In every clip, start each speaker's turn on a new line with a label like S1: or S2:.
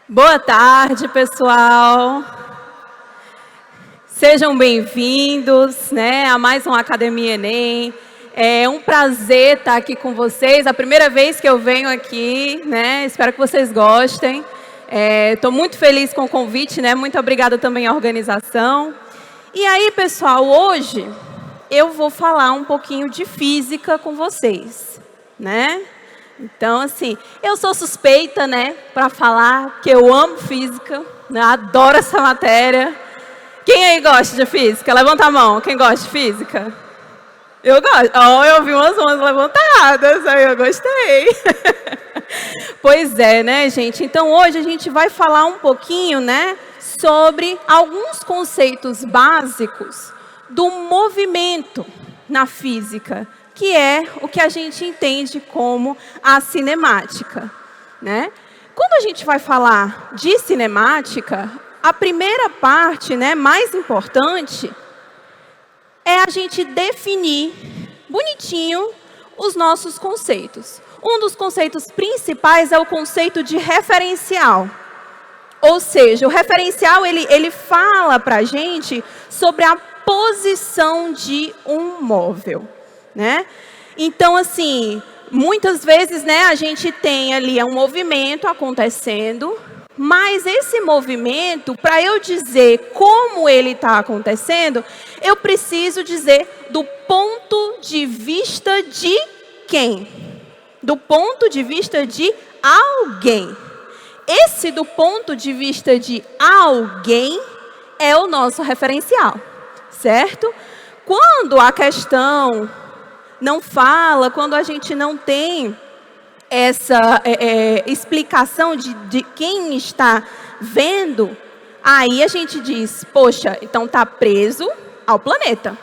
S1: Boa tarde, pessoal. Sejam bem-vindos, a mais uma Academia Enem. É um prazer estar aqui com vocês. A primeira vez que eu venho aqui, Espero que vocês gostem. Estou muito feliz com o convite, Muito obrigada também à organização. E aí, pessoal, hoje eu vou falar um pouquinho de física com vocês, Então, assim, eu sou suspeita, para falar que eu amo física, adoro essa matéria. Quem aí gosta de física? Levanta a mão, quem gosta de física? Eu gosto. Oh, eu vi umas mãos levantadas, aí eu gostei. Pois é, gente? Então, hoje a gente vai falar um pouquinho, sobre alguns conceitos básicos do movimento na física, que é o que a gente entende como a cinemática, Quando a gente vai falar de cinemática, a primeira parte, mais importante, é a gente definir bonitinho os nossos conceitos. Um dos conceitos principais é o conceito de referencial. Ou seja, o referencial, ele fala para a gente sobre a posição de um móvel, Então, assim, muitas vezes, a gente tem ali um movimento acontecendo, mas esse movimento, para eu dizer como ele está acontecendo, eu preciso dizer do ponto de vista de quem? Do ponto de vista de alguém. Esse do ponto de vista de alguém é o nosso referencial, certo? Quando a questão não fala, quando a gente não tem essa explicação de quem está vendo, aí a gente diz, poxa, então está preso ao planeta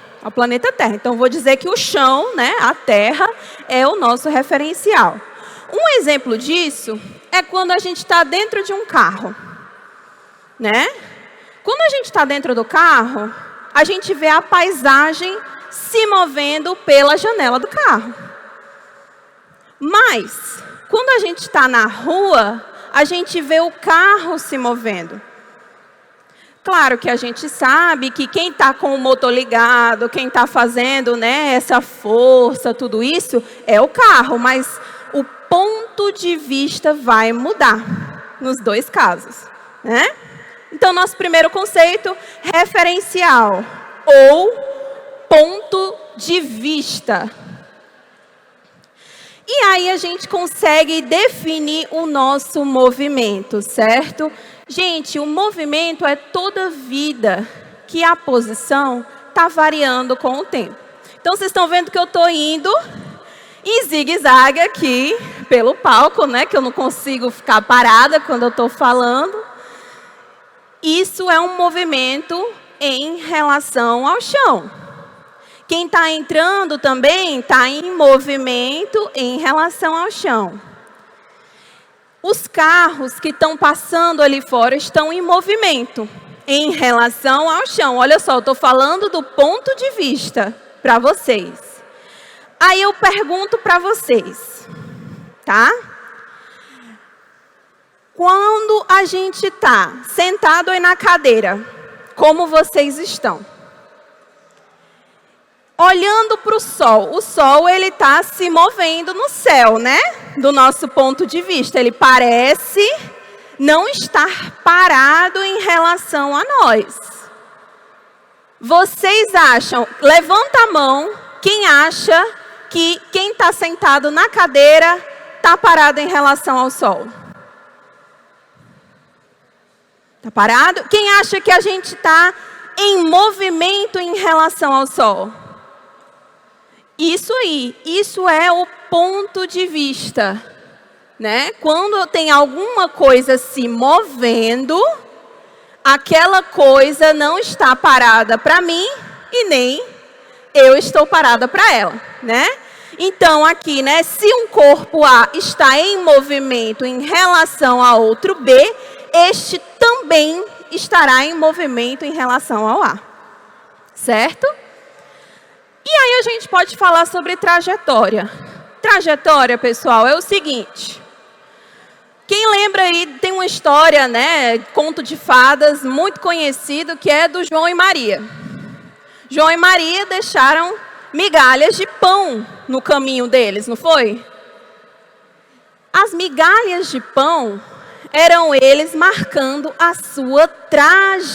S1: Terra. Então, vou dizer que o chão, a Terra, é o nosso referencial. Um exemplo disso é quando a gente está dentro de um carro, Quando a gente está dentro do carro, a gente vê a paisagem se movendo pela janela do carro. Mas, quando a gente está na rua, a gente vê o carro se movendo. Claro que a gente sabe que quem está com o motor ligado, quem está fazendo essa força, tudo isso, é o carro. Mas o ponto de vista vai mudar nos dois casos, Então, nosso primeiro conceito, referencial ou ponto de vista. E aí a gente consegue definir o nosso movimento, certo? Gente, o movimento é toda vida que a posição está variando com o tempo. Então, vocês estão vendo que eu estou indo em zigue-zague aqui pelo palco, que eu não consigo ficar parada quando eu estou falando. Isso é um movimento em relação ao chão. Quem está entrando também está em movimento em relação ao chão. Os carros que estão passando ali fora estão em movimento em relação ao chão. Olha só, eu estou falando do ponto de vista para vocês. Aí eu pergunto para vocês, Quando a gente está sentado aí na cadeira, como vocês estão? Olhando para o sol ele está se movendo no céu, Do nosso ponto de vista. Ele parece não estar parado em relação a nós. Vocês acham, levanta a mão, quem acha que quem está sentado na cadeira está parado em relação ao sol? Está parado? Quem acha que a gente está em movimento em relação ao sol? Isso aí, isso é o ponto de vista, Quando tem alguma coisa se movendo, aquela coisa não está parada para mim e nem eu estou parada para ela, Então, aqui, se um corpo A está em movimento em relação a outro B, este também estará em movimento em relação ao A, certo? E aí a gente pode falar sobre trajetória. Trajetória, pessoal, é o seguinte. Quem lembra aí, tem uma história, né, conto de fadas, muito conhecido, que é do João e Maria. João e Maria deixaram migalhas de pão no caminho deles, não foi? As migalhas de pão eram eles marcando a sua trajetória,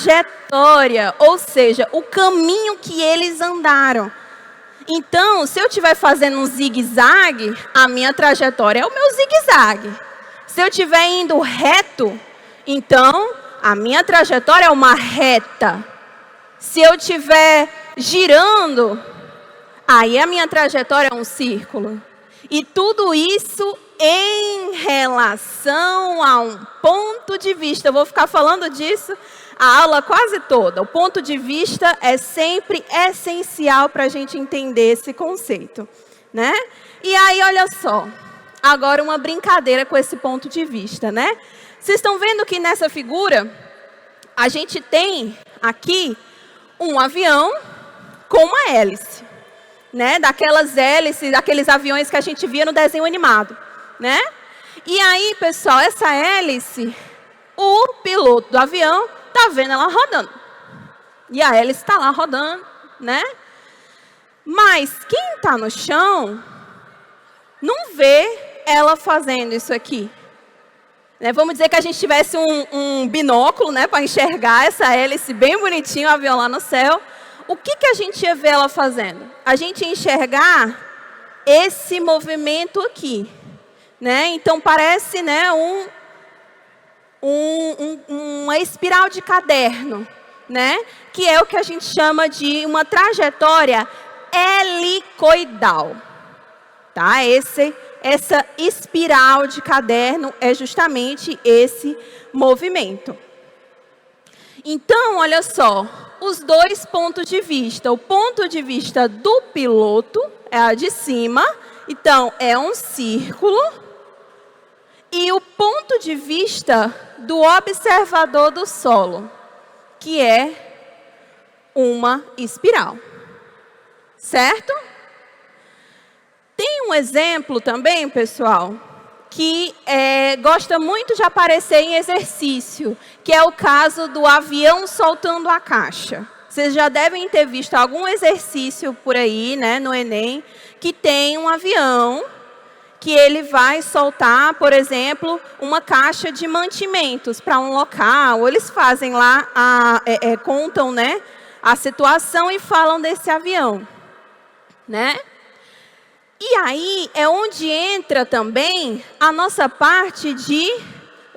S1: ou seja, o caminho que eles andaram. Então, se eu estiver fazendo um zigue-zague, a minha trajetória é o meu zigue-zague. Se eu estiver indo reto, então a minha trajetória é uma reta. Se eu estiver girando, aí a minha trajetória é um círculo. E tudo isso em relação a um ponto de vista. Eu vou ficar falando disso a aula quase toda. O ponto de vista é sempre essencial para a gente entender esse conceito, né? E aí, olha só, agora uma brincadeira com esse ponto de vista, né? Vocês estão vendo que nessa figura, a gente tem aqui um avião com uma hélice, né? Daquelas hélices, daqueles aviões que a gente via no desenho animado, né? E aí, pessoal, essa hélice, o piloto do avião está vendo ela rodando. E a hélice está lá rodando, né? Mas quem está no chão não vê ela fazendo isso aqui. Né? Vamos dizer que a gente tivesse um binóculo, né, para enxergar essa hélice bem bonitinho, o avião lá no céu. O que a gente ia ver ela fazendo? A gente ia enxergar esse movimento aqui. Né? Então, parece, né, uma espiral de caderno, né? Que é o que a gente chama de uma trajetória helicoidal. Tá? Essa espiral de caderno é justamente esse movimento. Então, olha só, os dois pontos de vista. O ponto de vista do piloto é a de cima, então é um círculo. E o ponto de vista do observador do solo, que é uma espiral. Certo? Tem um exemplo também, pessoal, que gosta muito de aparecer em exercício, que é o caso do avião soltando a caixa. Vocês já devem ter visto algum exercício por aí, né, no Enem, que tem um avião que ele vai soltar, por exemplo, uma caixa de mantimentos para um local. Eles fazem lá, contam, né, a situação e falam desse avião, né? E aí é onde entra também a nossa parte de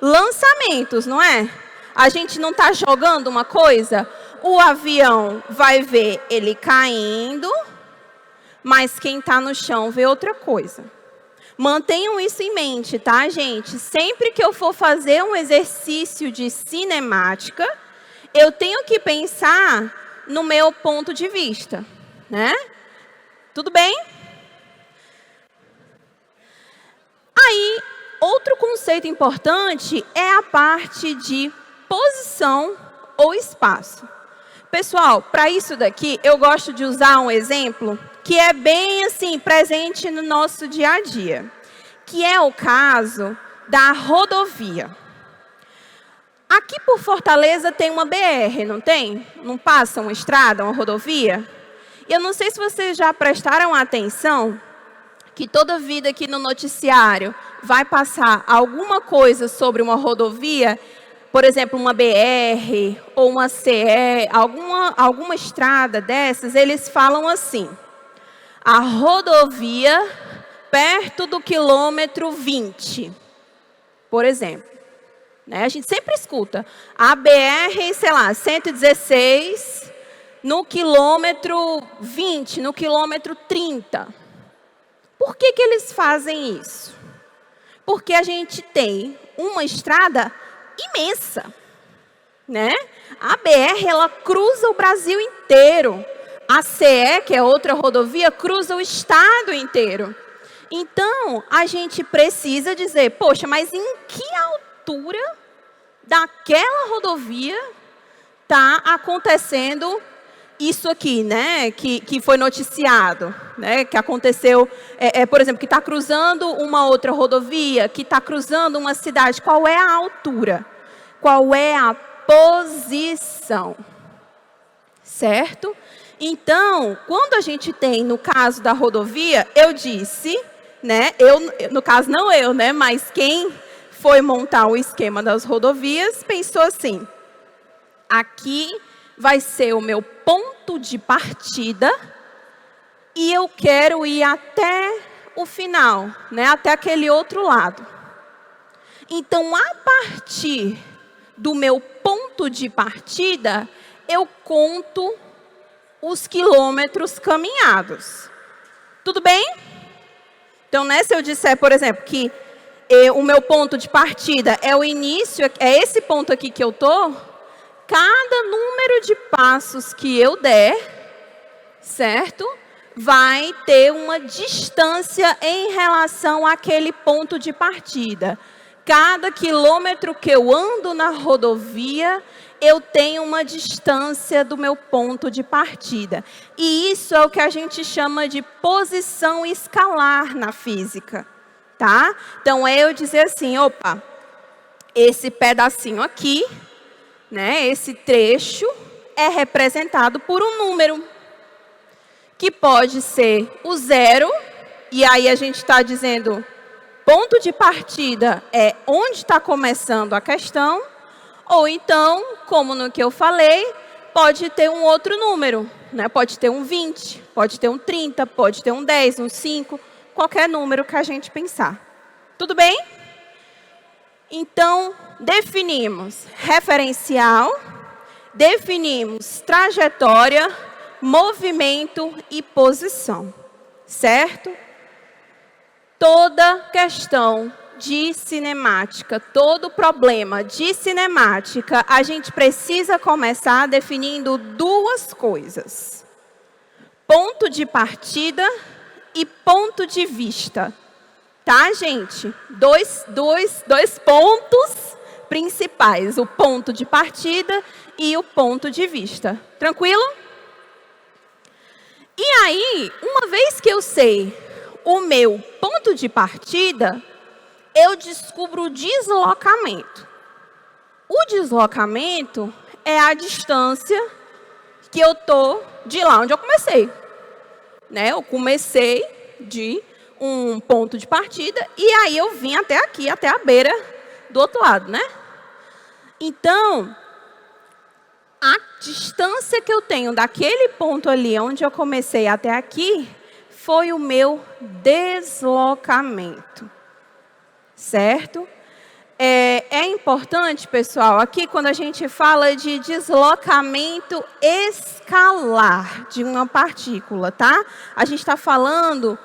S1: lançamentos, não é? A gente não está jogando uma coisa, o avião vai ver ele caindo, mas quem está no chão vê outra coisa. Mantenham isso em mente, tá, gente? Sempre que eu for fazer um exercício de cinemática, eu tenho que pensar no meu ponto de vista, né? Tudo bem? Aí, outro conceito importante é a parte de posição ou espaço. Pessoal, para isso daqui, eu gosto de usar um exemplo que é bem assim, presente no nosso dia a dia, que é o caso da rodovia. Aqui por Fortaleza tem uma BR, não tem? Não passa uma estrada, uma rodovia? E eu não sei se vocês já prestaram atenção que toda vida aqui no noticiário vai passar alguma coisa sobre uma rodovia, por exemplo, uma BR ou uma CE, alguma estrada dessas, eles falam assim: a rodovia perto do quilômetro 20, por exemplo. Né? A gente sempre escuta a BR, sei lá, 116, no quilômetro 20, no quilômetro 30. Por que eles fazem isso? Porque a gente tem uma estrada imensa, né? A BR, ela cruza o Brasil inteiro. A CE, que é outra rodovia, cruza o estado inteiro. Então, a gente precisa dizer, poxa, mas em que altura daquela rodovia está acontecendo isso aqui, né, que foi noticiado, né, que aconteceu, por exemplo, que está cruzando uma outra rodovia, que está cruzando uma cidade, qual é a altura? Qual é a posição? Certo? Então, quando a gente tem, no caso da rodovia, eu disse, né, no caso não eu, né, mas quem foi montar o esquema das rodovias, pensou assim, aqui vai ser o meu ponto de partida e eu quero ir até o final, né, até aquele outro lado. Então, a partir do meu ponto de partida, eu conto os quilômetros caminhados. Tudo bem? Então, né, se eu disser, por exemplo, que o meu ponto de partida é o início, é esse ponto aqui que eu estou, cada número de passos que eu der, certo? Vai ter uma distância em relação àquele ponto de partida. Cada quilômetro que eu ando na rodovia, eu tenho uma distância do meu ponto de partida. E isso é o que a gente chama de posição escalar na física, tá? Então, é eu dizer assim, opa, esse pedacinho aqui, né, esse trecho é representado por um número, que pode ser o 0, e aí a gente está dizendo, ponto de partida é onde está começando a questão, ou então, como no que eu falei, pode ter um outro número, né? Pode ter um 20, pode ter um 30, pode ter um 10, um 5, qualquer número que a gente pensar. Tudo bem? Então, definimos referencial, definimos trajetória, movimento e posição, certo? Toda questão de cinemática, todo problema de cinemática, a gente precisa começar definindo duas coisas. Ponto de partida e ponto de vista. Tá, gente? Dois pontos principais, o ponto de partida e o ponto de vista. Tranquilo? E aí, uma vez que eu sei o meu ponto de partida, eu descubro o deslocamento. O deslocamento é a distância que eu estou de lá onde eu comecei. Né? Eu comecei de um ponto de partida e aí eu vim até aqui, até a beira do outro lado, né? Então, a distância que eu tenho daquele ponto ali onde eu comecei até aqui foi o meu deslocamento, certo? É importante, pessoal, aqui quando a gente fala de deslocamento escalar de uma partícula, tá? A gente está falando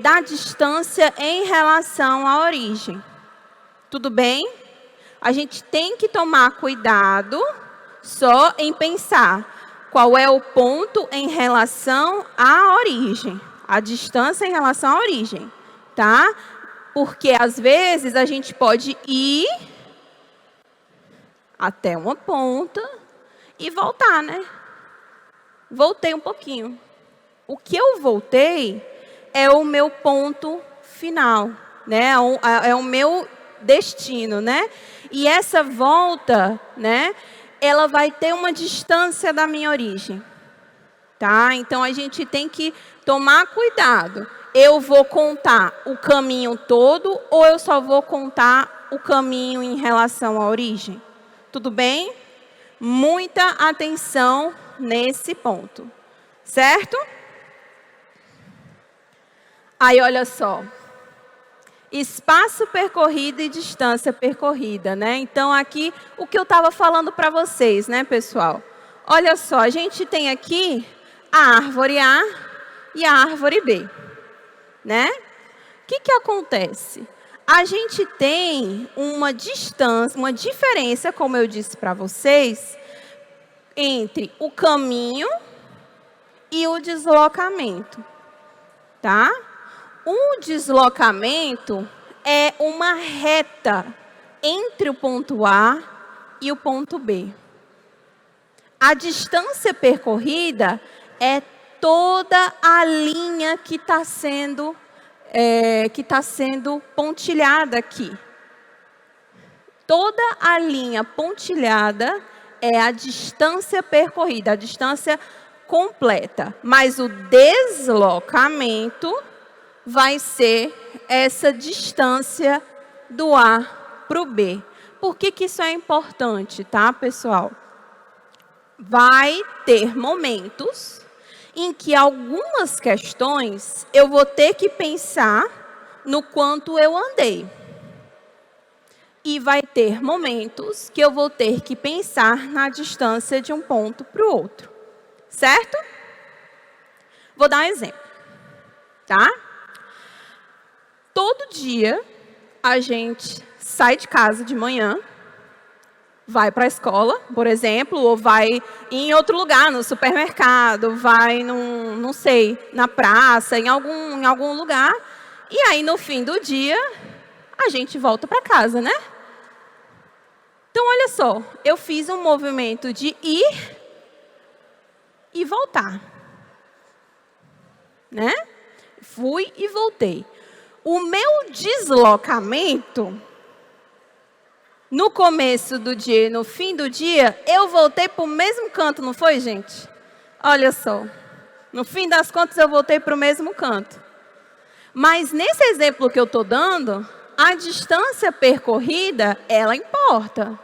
S1: da distância em relação à origem. Tudo bem? A gente tem que tomar cuidado só em pensar qual é o ponto em relação à origem, a distância em relação à origem, tá? Porque às vezes a gente pode ir até uma ponta e voltar, né? Voltei um pouquinho. O que eu voltei é o meu ponto final, né? É o meu destino, né? E essa volta, né? Ela vai ter uma distância da minha origem, tá? Então, a gente tem que tomar cuidado. Eu vou contar o caminho todo ou eu só vou contar o caminho em relação à origem? Tudo bem? Muita atenção nesse ponto, certo? Aí, olha só. Espaço percorrido e distância percorrida, né? Então, aqui, o que eu estava falando para vocês, né, pessoal? Olha só, a gente tem aqui a árvore A e a árvore B, né? O que acontece? A gente tem uma distância, uma diferença, como eu disse para vocês, entre o caminho e o deslocamento, tá? O deslocamento é uma reta entre o ponto A e o ponto B. A distância percorrida é toda a linha que está sendo pontilhada aqui. Toda a linha pontilhada é a distância percorrida, a distância completa. Mas o deslocamento vai ser essa distância do A para o B. Por que isso é importante, tá, pessoal? Vai ter momentos em que algumas questões eu vou ter que pensar no quanto eu andei. E vai ter momentos que eu vou ter que pensar na distância de um ponto para o outro. Certo? Vou dar um exemplo, tá? Todo dia a gente sai de casa de manhã, vai para a escola, por exemplo, ou vai em outro lugar, no supermercado, vai, não sei, na praça, em algum lugar. E aí, no fim do dia, a gente volta para casa, né? Então, olha só, eu fiz um movimento de ir e voltar, né? Fui e voltei. O meu deslocamento, no começo do dia e no fim do dia, eu voltei para o mesmo canto, não foi, gente? Olha só, no fim das contas eu voltei para o mesmo canto. Mas nesse exemplo que eu estou dando, a distância percorrida, ela importa.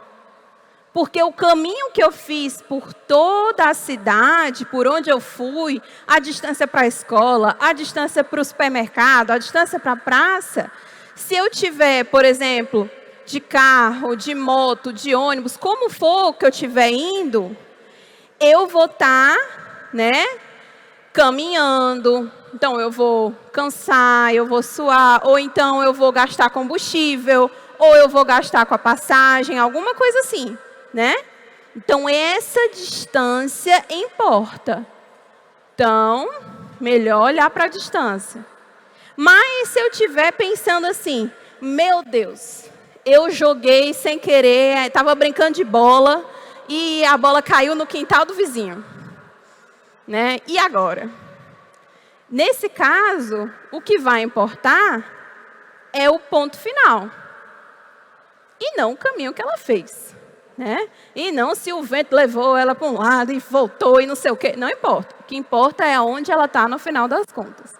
S1: Porque o caminho que eu fiz por toda a cidade, por onde eu fui, a distância para a escola, a distância para o supermercado, a distância para a praça, se eu tiver, por exemplo, de carro, de moto, de ônibus, como for que eu estiver indo, eu vou estar, né, caminhando. Então, eu vou cansar, eu vou suar, ou então eu vou gastar combustível, ou eu vou gastar com a passagem, alguma coisa assim. Né? Então, essa distância importa. Então, melhor olhar para a distância. Mas se eu estiver pensando assim, meu Deus, eu joguei sem querer, estava brincando de bola e a bola caiu no quintal do vizinho. Né? E agora? Nesse caso, o que vai importar é o ponto final. E não o caminho que ela fez. Né? E não se o vento levou ela para um lado e voltou e não sei o quê. Não importa. O que importa é onde ela está no final das contas.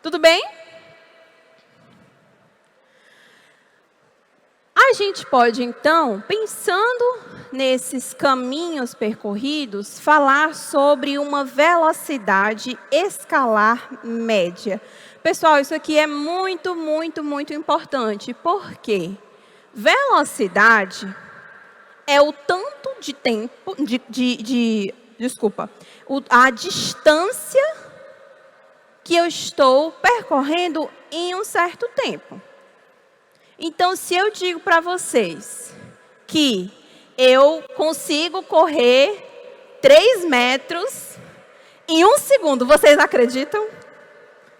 S1: Tudo bem? A gente pode, então, pensando nesses caminhos percorridos, falar sobre uma velocidade escalar média. Pessoal, isso aqui é muito, muito, muito importante. Por quê? Velocidade é o tanto de tempo, a distância que eu estou percorrendo em um certo tempo. Então, se eu digo para vocês que eu consigo correr 3 metros em 1 segundo, vocês acreditam?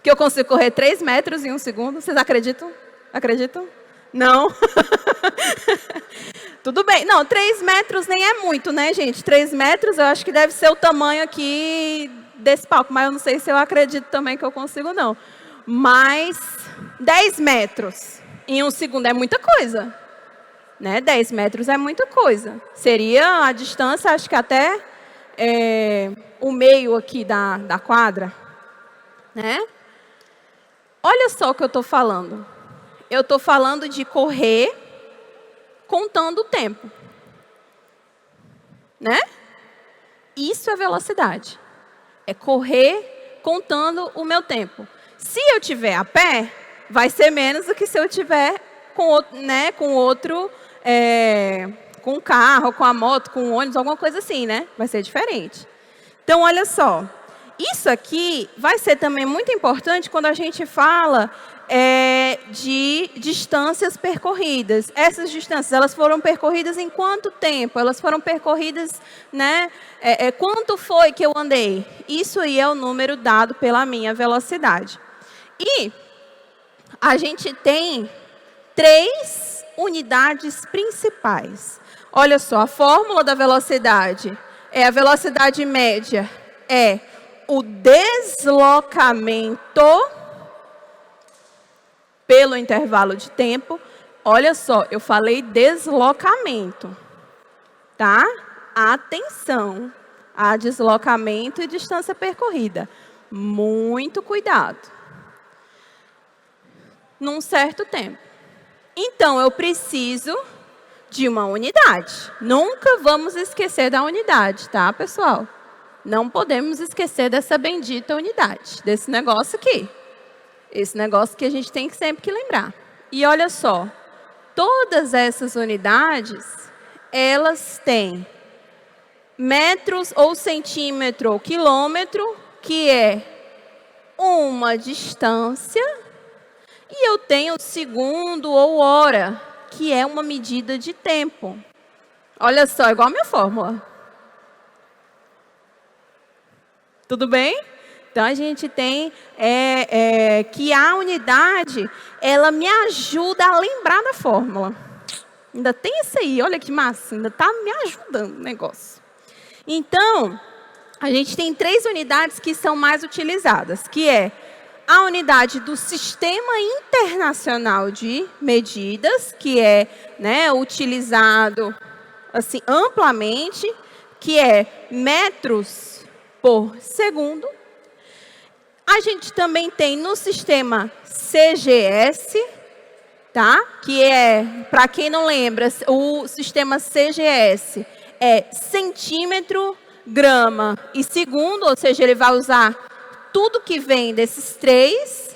S1: Que eu consigo correr 3 metros em 1 segundo? Vocês acreditam? Acreditam? Não? Tudo bem. Não, 3 metros nem é muito, né, gente? 3 metros eu acho que deve ser o tamanho aqui desse palco, mas eu não sei se eu acredito também que eu consigo, não. Mas 10 metros em 1 segundo é muita coisa. Né? 10 metros é muita coisa. Seria a distância, acho que até o meio aqui da quadra. Né? Olha só o que eu estou falando. Eu estou falando de correr contando o tempo. Né? Isso é velocidade. É correr contando o meu tempo. Se eu estiver a pé, vai ser menos do que se eu estiver com o carro, com a moto, com o ônibus, alguma coisa assim, né? Vai ser diferente. Então, olha só. Isso aqui vai ser também muito importante quando a gente fala de distâncias percorridas. Essas distâncias, elas foram percorridas em quanto tempo? Elas foram percorridas, né? Quanto foi que eu andei? Isso aí é o número dado pela minha velocidade. E a gente tem 3 unidades principais. Olha só, a fórmula da velocidade A velocidade média é o deslocamento pelo intervalo de tempo. Olha só, eu falei deslocamento, tá? Atenção a deslocamento e distância percorrida. Muito cuidado. Num certo tempo. Então, eu preciso de uma unidade. Nunca vamos esquecer da unidade, tá, pessoal? Não podemos esquecer dessa bendita unidade, desse negócio aqui. Esse negócio que a gente tem sempre que lembrar. E olha só, todas essas unidades, elas têm metros ou centímetro ou quilômetro, que é uma distância, e eu tenho segundo ou hora, que é uma medida de tempo. Olha só, igual a minha fórmula. Tudo bem? Então, a gente tem que a unidade, ela me ajuda a lembrar da fórmula. Ainda tem isso aí, olha que massa, ainda está me ajudando o negócio. Então, a gente tem 3 unidades que são mais utilizadas, que é a unidade do Sistema Internacional de Medidas, que é, né, utilizado assim, amplamente, que é metros por segundo. A gente também tem no sistema CGS, tá? Que é, para quem não lembra, o sistema CGS é centímetro, grama e segundo, ou seja, ele vai usar tudo que vem desses 3,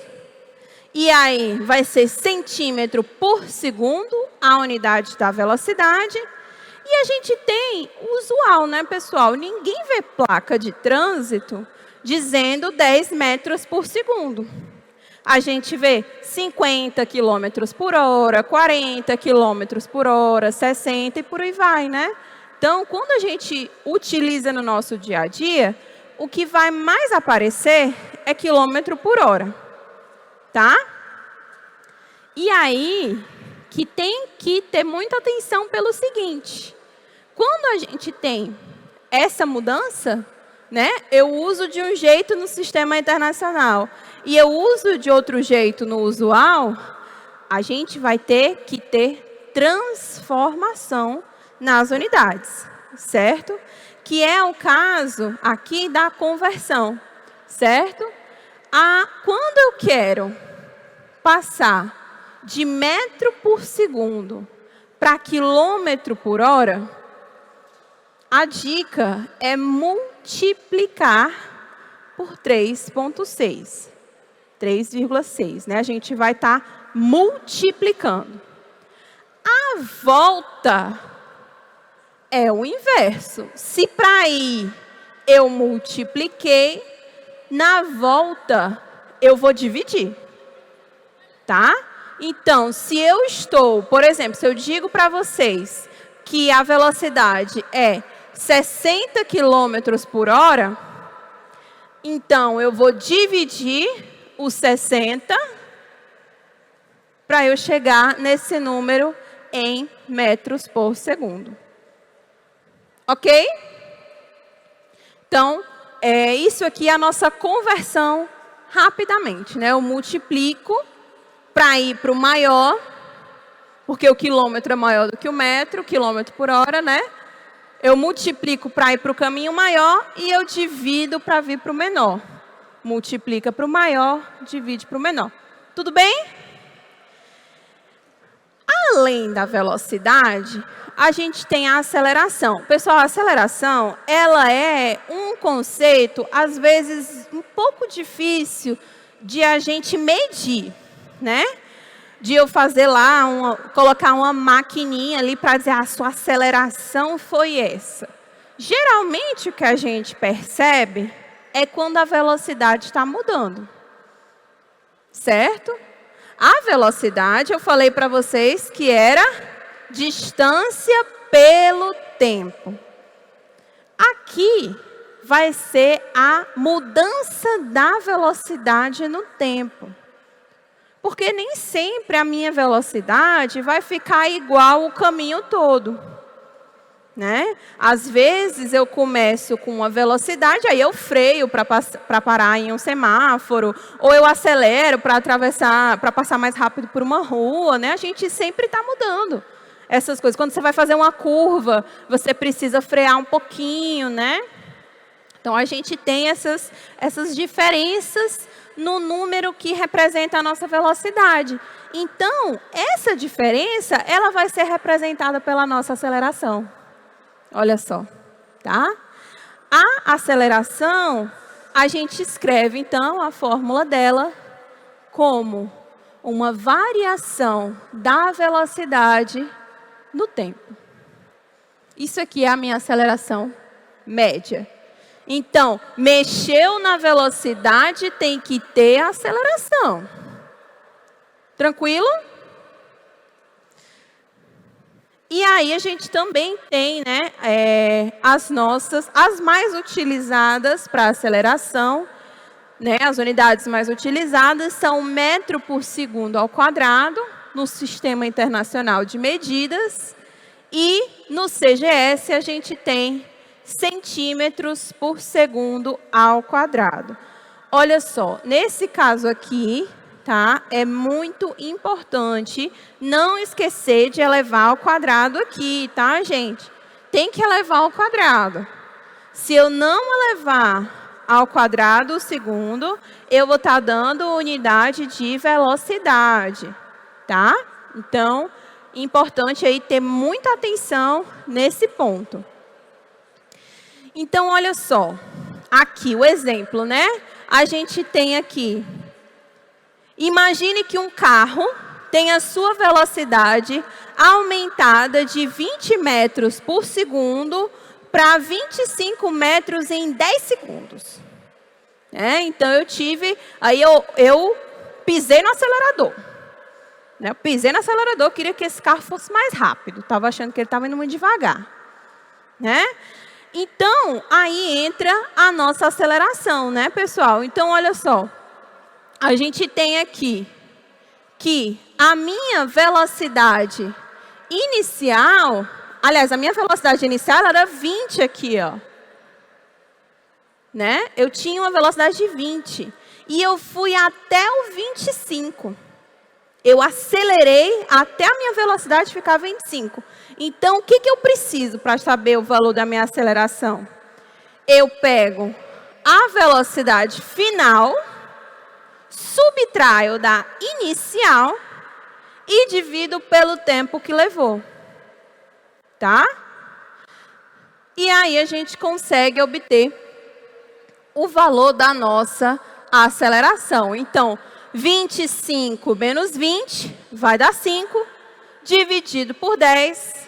S1: e aí vai ser centímetro por segundo, a unidade da velocidade. E a gente tem o usual, né, pessoal? Ninguém vê placa de trânsito dizendo 10 metros por segundo. A gente vê 50 quilômetros por hora, 40 quilômetros por hora, 60 e por aí vai, né? Então, quando a gente utiliza no nosso dia a dia, o que vai mais aparecer é quilômetro por hora, tá? E aí, que tem que ter muita atenção pelo seguinte, quando a gente tem essa mudança, né, eu uso de um jeito no sistema internacional e eu uso de outro jeito no usual, a gente vai ter que ter transformação nas unidades, certo? Que é o caso aqui da conversão, certo? Quando eu quero passar de metro por segundo para quilômetro por hora, a dica é multiplicar por 3,6. 3,6, né? A gente vai estar multiplicando. A volta é o inverso. Se para ir eu multipliquei, na volta eu vou dividir, tá? Então, se eu estou, por exemplo, se eu digo para vocês que a velocidade é 60 quilômetros por hora, então eu vou dividir os 60 para eu chegar nesse número em metros por segundo. Ok? Então, isso aqui é a nossa conversão rapidamente, né? Eu multiplico para ir para o maior, porque o quilômetro é maior do que o metro, quilômetro por hora, né? Eu multiplico para ir para o caminho maior e eu divido para vir para o menor. Multiplica para o maior, divide para o menor. Tudo bem? Além da velocidade, a gente tem a aceleração. Pessoal, a aceleração, ela é um conceito, às vezes, um pouco difícil de a gente medir, né? De eu fazer lá, colocar uma maquininha ali para dizer, a sua aceleração foi essa. Geralmente, o que a gente percebe é quando a velocidade está mudando, certo? A velocidade, eu falei para vocês que era distância pelo tempo. Aqui vai ser a mudança da velocidade no tempo. Porque nem sempre a minha velocidade vai ficar igual o caminho todo. né? Às vezes eu começo com uma velocidade, aí eu freio para parar em um semáforo, ou eu acelero para atravessar, para passar mais rápido por uma rua, né? A gente sempre está mudando essas coisas. Quando você vai fazer uma curva, você precisa frear um pouquinho, né? Então a gente tem essas diferenças no número que representa a nossa velocidade. Então, essa diferença, ela vai ser representada pela nossa aceleração. Olha só, tá? A aceleração, a gente escreve, então, a fórmula dela como uma variação da velocidade no tempo. Isso aqui é a minha aceleração média. Então, mexeu na velocidade, tem que ter aceleração. Tranquilo? E aí a gente também tem, né, as mais utilizadas para aceleração, né, as unidades mais utilizadas são metro por segundo ao quadrado, no Sistema Internacional de Medidas, e no CGS a gente tem centímetros por segundo ao quadrado. Olha só, nesse caso aqui, tá, é muito importante não esquecer de elevar ao quadrado aqui, tá, gente? Tem que elevar ao quadrado. Se eu não elevar ao quadrado o segundo, eu vou estar dando unidade de velocidade, tá? Então, importante aí ter muita atenção nesse ponto. Então, olha só, aqui o exemplo, né? A gente tem aqui, imagine que um carro tem a sua velocidade aumentada de 20 metros por segundo para 25 metros em 10 segundos. Então, eu pisei no acelerador. Eu pisei no acelerador, queria que esse carro fosse mais rápido. Estava achando que ele estava indo muito devagar. Né? Então, aí entra a nossa aceleração, né, pessoal? Então, olha só. A gente tem aqui que a minha velocidade inicial, aliás, a minha velocidade inicial era 20 aqui, ó. Né? Eu tinha uma velocidade de 20 e eu fui até o 25. Eu acelerei até a minha velocidade ficar 25. Então, o que eu preciso para saber o valor da minha aceleração? Eu pego a velocidade final, subtraio da inicial e divido pelo tempo que levou. Tá? E aí a gente consegue obter o valor da nossa aceleração. Então, 25 menos 20 vai dar 5, dividido por 10,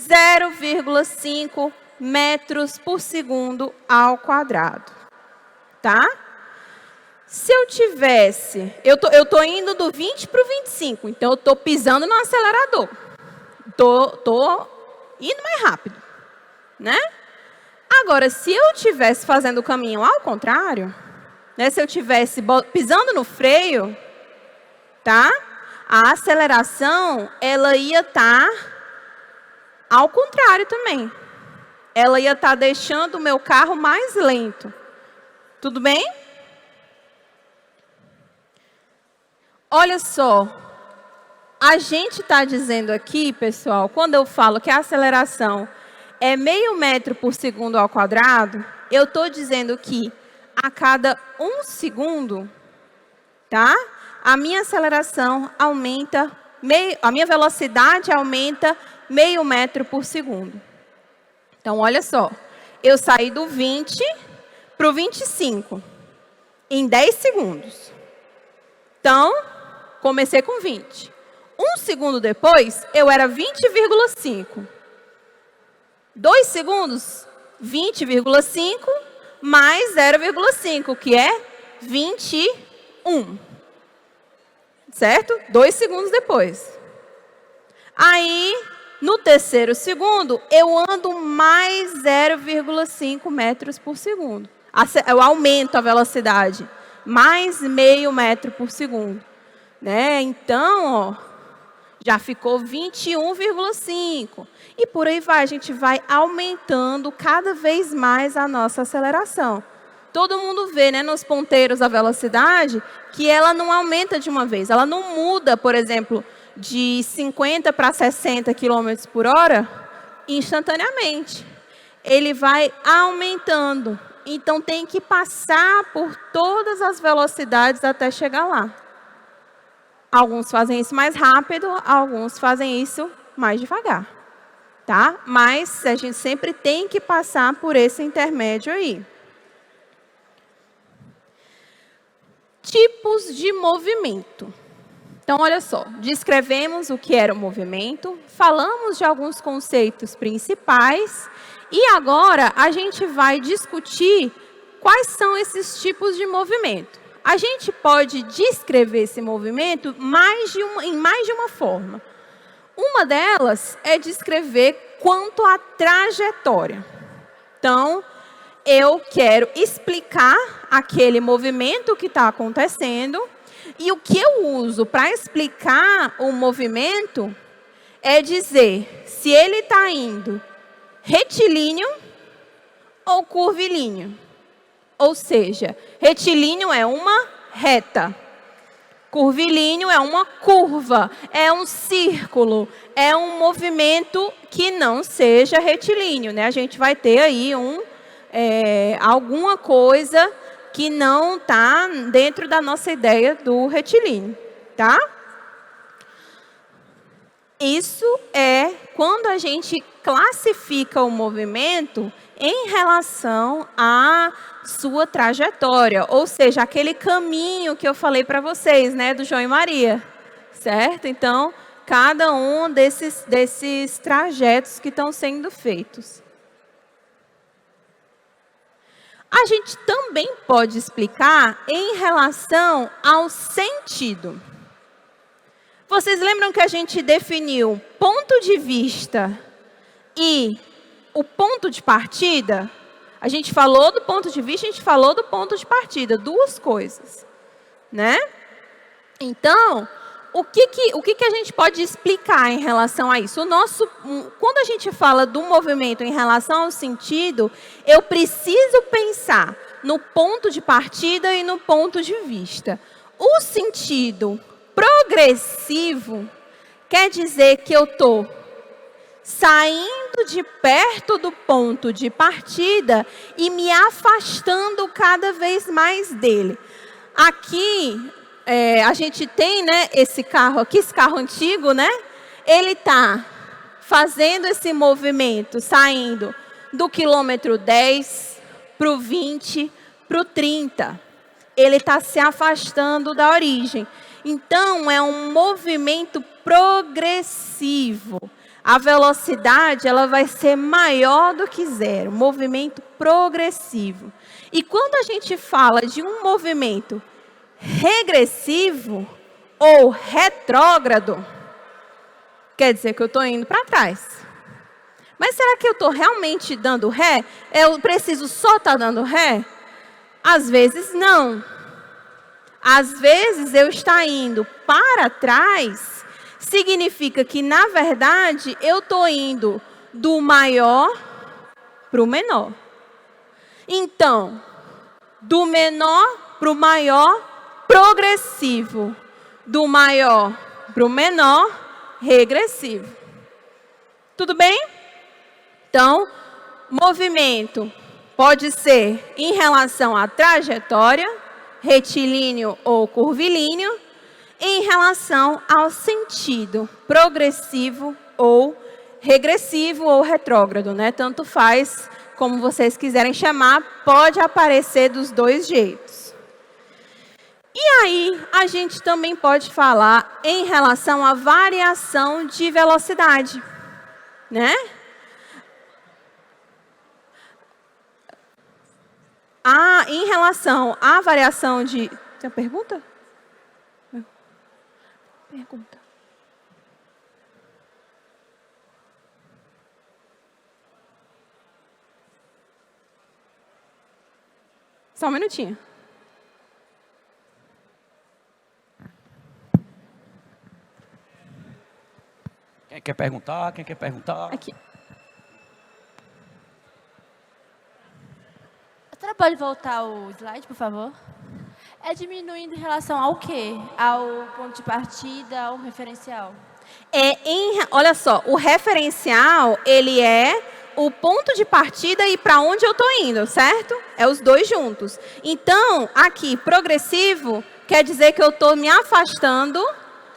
S1: 0,5 metros por segundo ao quadrado. Tá? Se eu tivesse, eu tô indo do 20 para o 25, então eu estou pisando no acelerador. Tô indo mais rápido, né? Agora, se eu estivesse fazendo o caminho ao contrário, né, se eu estivesse pisando no freio, tá? A aceleração, ela ia estar ao contrário também. Ela ia estar deixando o meu carro mais lento. Tudo bem? Olha só, a gente está dizendo aqui, pessoal, quando eu falo que a aceleração é meio metro por segundo ao quadrado, eu estou dizendo que a cada 1 segundo, tá? A minha aceleração aumenta, a minha velocidade aumenta meio metro por segundo. Então, olha só, eu saí do 20 para o 25 em 10 segundos. Então, comecei com 20. 1 segundo depois, eu era 20,5. 2 segundos, 20,5 mais 0,5, que é 21. Certo? 2 segundos depois. Aí, no terceiro segundo, eu ando mais 0,5 metros por segundo. Eu aumento a velocidade, mais meio metro por segundo. Né? Então, ó, já ficou 21,5. E por aí vai, a gente vai aumentando cada vez mais a nossa aceleração. Todo mundo vê, né, nos ponteiros a velocidade, que ela não aumenta de uma vez. Ela não muda, por exemplo, de 50 para 60 km por hora instantaneamente. Ele vai aumentando. Então, tem que passar por todas as velocidades até chegar lá. Alguns fazem isso mais rápido, alguns fazem isso mais devagar, tá? Mas a gente sempre tem que passar por esse intermédio aí. Tipos de movimento. Então, olha só, descrevemos o que era o movimento, falamos de alguns conceitos principais e agora a gente vai discutir quais são esses tipos de movimento. A gente pode descrever esse movimento em mais de uma forma. Uma delas é descrever quanto à trajetória. Então, eu quero explicar aquele movimento que está acontecendo e o que eu uso para explicar o movimento é dizer se ele está indo retilíneo ou curvilíneo. Ou seja, retilíneo é uma reta, curvilíneo é uma curva, é um círculo, é um movimento que não seja retilíneo, né? A gente vai ter aí alguma coisa que não está dentro da nossa ideia do retilíneo, tá? Isso é quando a gente classifica o movimento em relação à sua trajetória, ou seja, aquele caminho que eu falei para vocês, né, do João e Maria, certo? Então, cada um desses trajetos que estão sendo feitos. A gente também pode explicar em relação ao sentido. Vocês lembram que a gente definiu ponto de vista e o ponto de partida? A gente falou do ponto de vista, a gente falou do ponto de partida, duas coisas, né? Então, o que a gente pode explicar em relação a isso? Quando a gente fala do movimento em relação ao sentido, eu preciso pensar no ponto de partida e no ponto de vista. O sentido progressivo quer dizer que eu estou saindo de perto do ponto de partida e me afastando cada vez mais dele. Aqui, a gente tem, né, esse carro aqui, esse carro antigo, né? Ele está fazendo esse movimento, saindo do quilômetro 10 para o 20, para o 30. Ele está se afastando da origem. Então, é um movimento progressivo. A velocidade ela vai ser maior do que zero, movimento progressivo. E quando a gente fala de um movimento regressivo ou retrógrado, quer dizer que eu estou indo para trás. Mas será que eu estou realmente dando ré? Eu preciso só estar dando ré? Às vezes não. Às vezes eu estar indo para trás significa que, na verdade, eu estou indo do maior para o menor. Então, do menor para o maior, progressivo. Do maior para o menor, regressivo. Tudo bem? Então, movimento pode ser em relação à trajetória, retilíneo ou curvilíneo, em relação ao sentido progressivo ou regressivo ou retrógrado, né? Tanto faz como vocês quiserem chamar, pode aparecer dos dois jeitos. E aí, a gente também pode falar em relação à variação de velocidade, né? Em relação à variação de... Tem uma pergunta? Pergunta. Só um minutinho.
S2: Quem quer perguntar? Quem quer perguntar?
S1: Aqui.
S3: A senhora pode voltar o slide, por favor? É diminuindo em relação ao quê? Ao ponto de partida, ao referencial?
S1: Olha só, o referencial, ele é o ponto de partida e para onde eu estou indo, certo? É os dois juntos. Então, aqui, progressivo, quer dizer que eu estou me afastando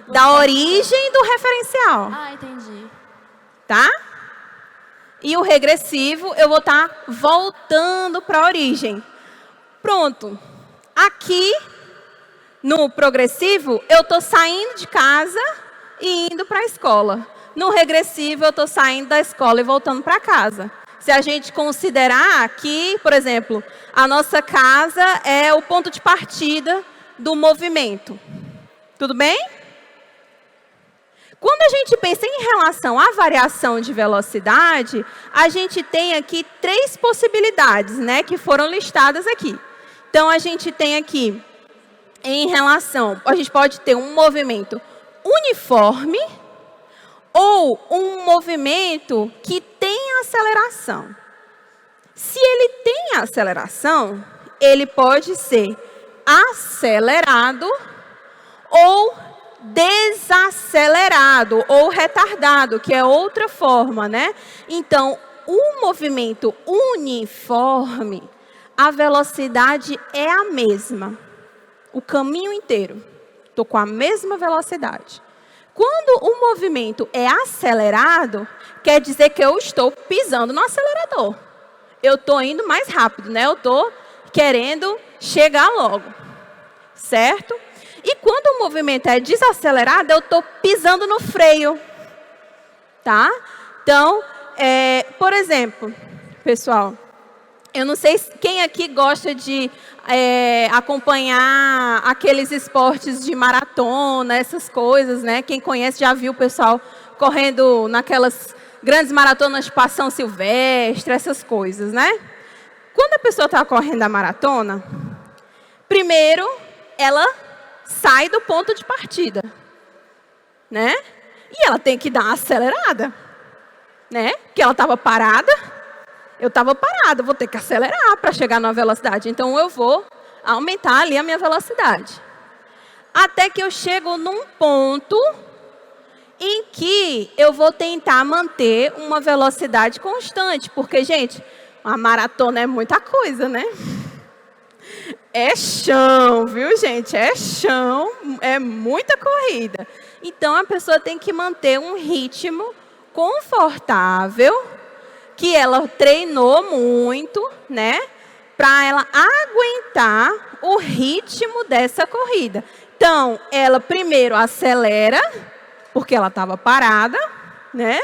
S1: da origem do referencial.
S3: Ah, entendi.
S1: Tá? E o regressivo, eu vou estar voltando para a origem. Pronto. Aqui, no progressivo, eu estou saindo de casa e indo para a escola. No regressivo, eu estou saindo da escola e voltando para casa. Se a gente considerar que, por exemplo, a nossa casa é o ponto de partida do movimento. Tudo bem? Quando a gente pensa em relação à variação de velocidade, a gente tem aqui 3 possibilidades, né, que foram listadas aqui. Então, a gente tem aqui, em relação, a gente pode ter um movimento uniforme ou um movimento que tem aceleração. Se ele tem aceleração, ele pode ser acelerado ou desacelerado ou retardado, que é outra forma, né? Então, o movimento uniforme, a velocidade é a mesma, o caminho inteiro. Estou com a mesma velocidade. Quando o movimento é acelerado, quer dizer que eu estou pisando no acelerador. Eu estou indo mais rápido, né? Eu estou querendo chegar logo, certo? E quando o movimento é desacelerado, eu estou pisando no freio, tá? Então, por exemplo, pessoal, eu não sei quem aqui gosta de acompanhar aqueles esportes de maratona, essas coisas, né? Quem conhece já viu o pessoal correndo naquelas grandes maratonas de São Silvestre, essas coisas, né? Quando a pessoa está correndo a maratona, primeiro ela sai do ponto de partida, né? E ela tem que dar uma acelerada, né? Porque ela estava parada. Eu estava parada, vou ter que acelerar para chegar na velocidade. Então, eu vou aumentar ali a minha velocidade. Até que eu chego num ponto em que eu vou tentar manter uma velocidade constante. Porque, gente, uma maratona é muita coisa, né? É chão, viu, gente? É chão, é muita corrida. Então, a pessoa tem que manter um ritmo confortável, que ela treinou muito, né? Para ela aguentar o ritmo dessa corrida. Então, ela primeiro acelera, porque ela estava parada, né?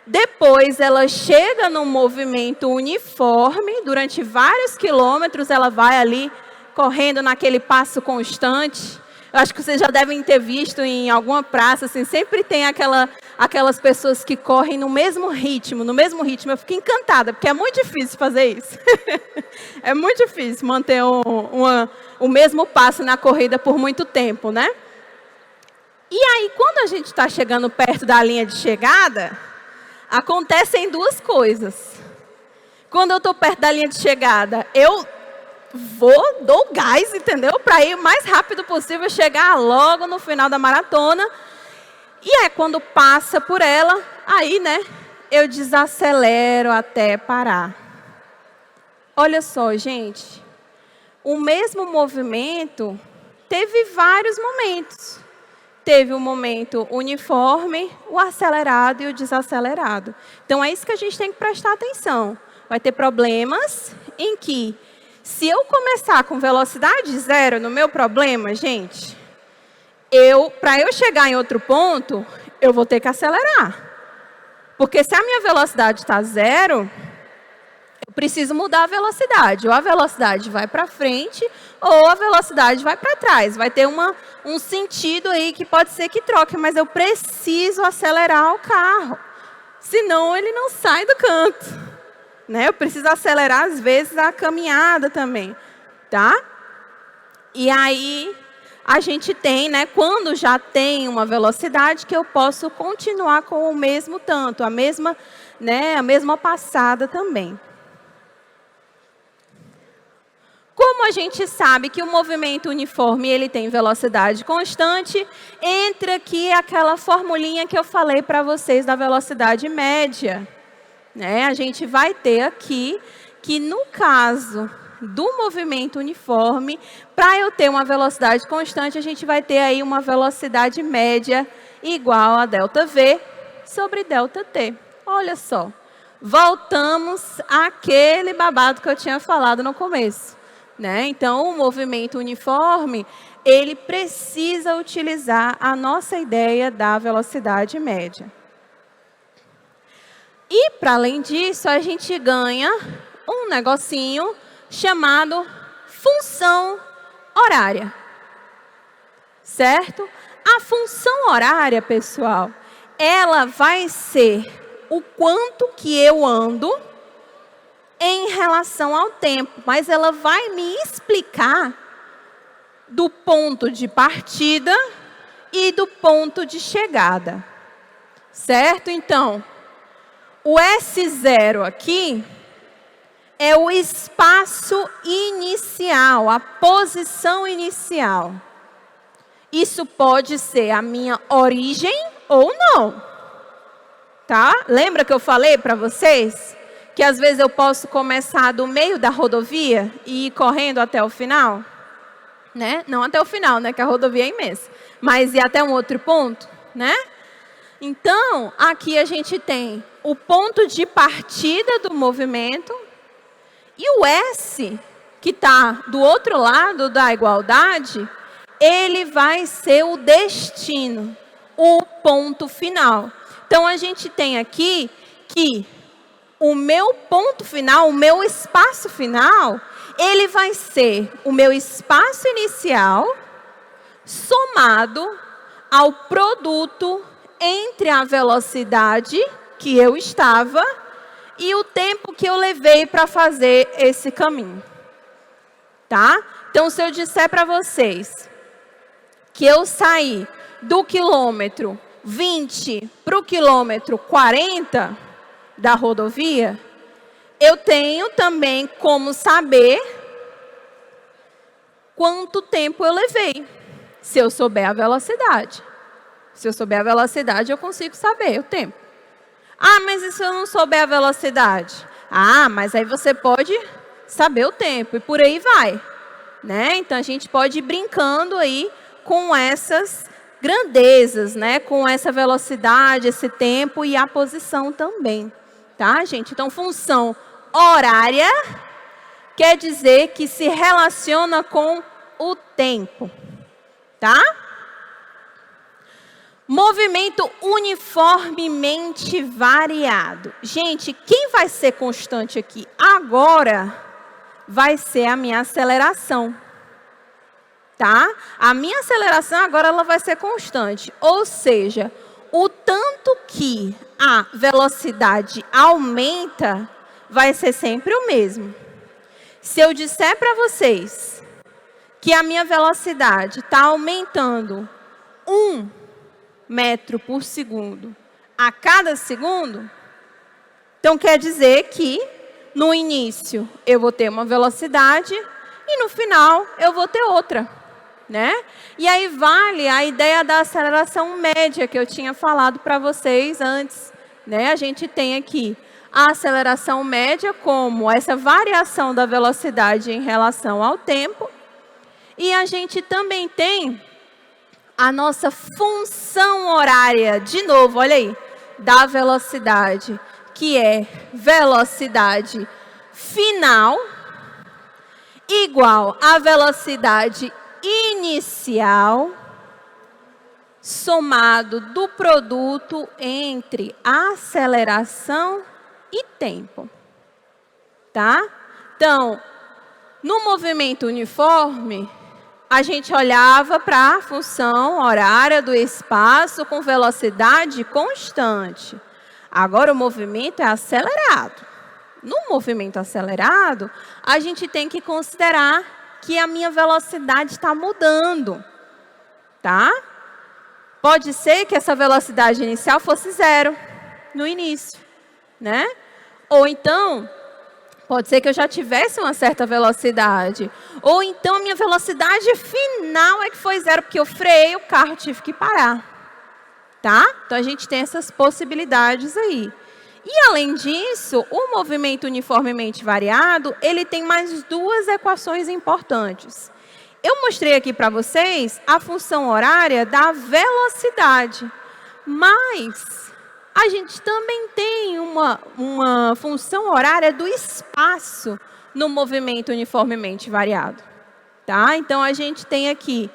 S1: Depois, ela chega num movimento uniforme, durante vários quilômetros, ela vai ali correndo naquele passo constante. Eu acho que vocês já devem ter visto em alguma praça, assim, sempre tem aquelas pessoas que correm no mesmo ritmo. Eu fico encantada, porque é muito difícil fazer isso. É muito difícil manter o mesmo passo na corrida por muito tempo, né? E aí, quando a gente está chegando perto da linha de chegada, acontecem 2 coisas. Quando eu estou perto da linha de chegada, eu dou gás, entendeu? Para ir o mais rápido possível, chegar logo no final da maratona. E quando passa por ela, aí, né, eu desacelero até parar. Olha só, gente, o mesmo movimento teve vários momentos. Teve o momento uniforme, o acelerado e o desacelerado. Então, é isso que a gente tem que prestar atenção. Vai ter problemas em que, se eu começar com velocidade 0 no meu problema, gente, para eu chegar em outro ponto, eu vou ter que acelerar. Porque se a minha velocidade está 0, eu preciso mudar a velocidade. Ou a velocidade vai para frente, ou a velocidade vai para trás. Vai ter um sentido aí que pode ser que troque, mas eu preciso acelerar o carro. Senão ele não sai do canto. Né? Eu preciso acelerar, às vezes, a caminhada também, tá? E aí, a gente tem, né, quando já tem uma velocidade, que eu posso continuar com o mesmo tanto, a mesma passada também. Como a gente sabe que o movimento uniforme ele tem velocidade constante, entra aqui aquela formulinha que eu falei para vocês da velocidade média. Né? A gente vai ter aqui que no caso do movimento uniforme, para eu ter uma velocidade constante, a gente vai ter aí uma velocidade média igual a ΔV sobre ΔT. Olha só, voltamos àquele babado que eu tinha falado no começo. Né? Então, o movimento uniforme, ele precisa utilizar a nossa ideia da velocidade média. E, para além disso, a gente ganha um negocinho chamado função horária. Certo? A função horária, pessoal, ela vai ser o quanto que eu ando em relação ao tempo, mas ela vai me explicar do ponto de partida e do ponto de chegada, certo? Então, o S0 aqui é o espaço inicial, a posição inicial. Isso pode ser a minha origem ou não, tá? Lembra que eu falei para vocês que às vezes eu posso começar do meio da rodovia e ir correndo até o final? Né? Não até o final, né? Que a rodovia é imensa. Mas ir até um outro ponto, né? Então, aqui a gente tem o ponto de partida do movimento e o S, que está do outro lado da igualdade, ele vai ser o destino, o ponto final. Então, a gente tem aqui que o meu ponto final, o meu espaço final, ele vai ser o meu espaço inicial somado ao produto entre a velocidade que eu estava e o tempo que eu levei para fazer esse caminho. Tá? Então, se eu disser para vocês que eu saí do quilômetro 20 para o quilômetro 40 da rodovia, eu tenho também como saber quanto tempo eu levei, se eu souber a velocidade. Se eu souber a velocidade, eu consigo saber o tempo. Ah, mas e se eu não souber a velocidade? Ah, mas aí você pode saber o tempo, e por aí vai. Né? Então, a gente pode ir brincando aí com essas grandezas, né? Com essa velocidade, esse tempo e a posição também. Tá, gente? Então, função horária quer dizer que se relaciona com o tempo. Tá? Movimento uniformemente variado. Gente, quem vai ser constante aqui agora vai ser a minha aceleração. Tá? A minha aceleração agora ela vai ser constante. Ou seja, o tanto que a velocidade aumenta vai ser sempre o mesmo. Se eu disser para vocês que a minha velocidade está aumentando 1 metro por segundo a cada segundo, então quer dizer que no início eu vou ter uma velocidade e no final eu vou ter outra. Né? E aí vale a ideia da aceleração média que eu tinha falado para vocês antes. Né? A gente tem aqui a aceleração média como essa variação da velocidade em relação ao tempo. E a gente também tem a nossa função horária, de novo, olha aí, da velocidade, que é velocidade final igual a velocidade inicial somado do produto entre aceleração e tempo. Tá? Então, no movimento uniforme, a gente olhava para a função horária do espaço com velocidade constante. Agora, o movimento é acelerado. No movimento acelerado, a gente tem que considerar que a minha velocidade está mudando. tá? Pode ser que essa velocidade inicial fosse 0 no início, né? Ou então, pode ser que eu já tivesse uma certa velocidade. Ou então, a minha velocidade final é que foi 0, porque eu freiei o carro, tive que parar. Tá? Então, a gente tem essas possibilidades aí. E, além disso, o movimento uniformemente variado, ele tem mais 2 equações importantes. Eu mostrei aqui para vocês a função horária da velocidade, mas a gente também tem uma função horária do espaço no movimento uniformemente variado. Tá? Então, a gente tem aqui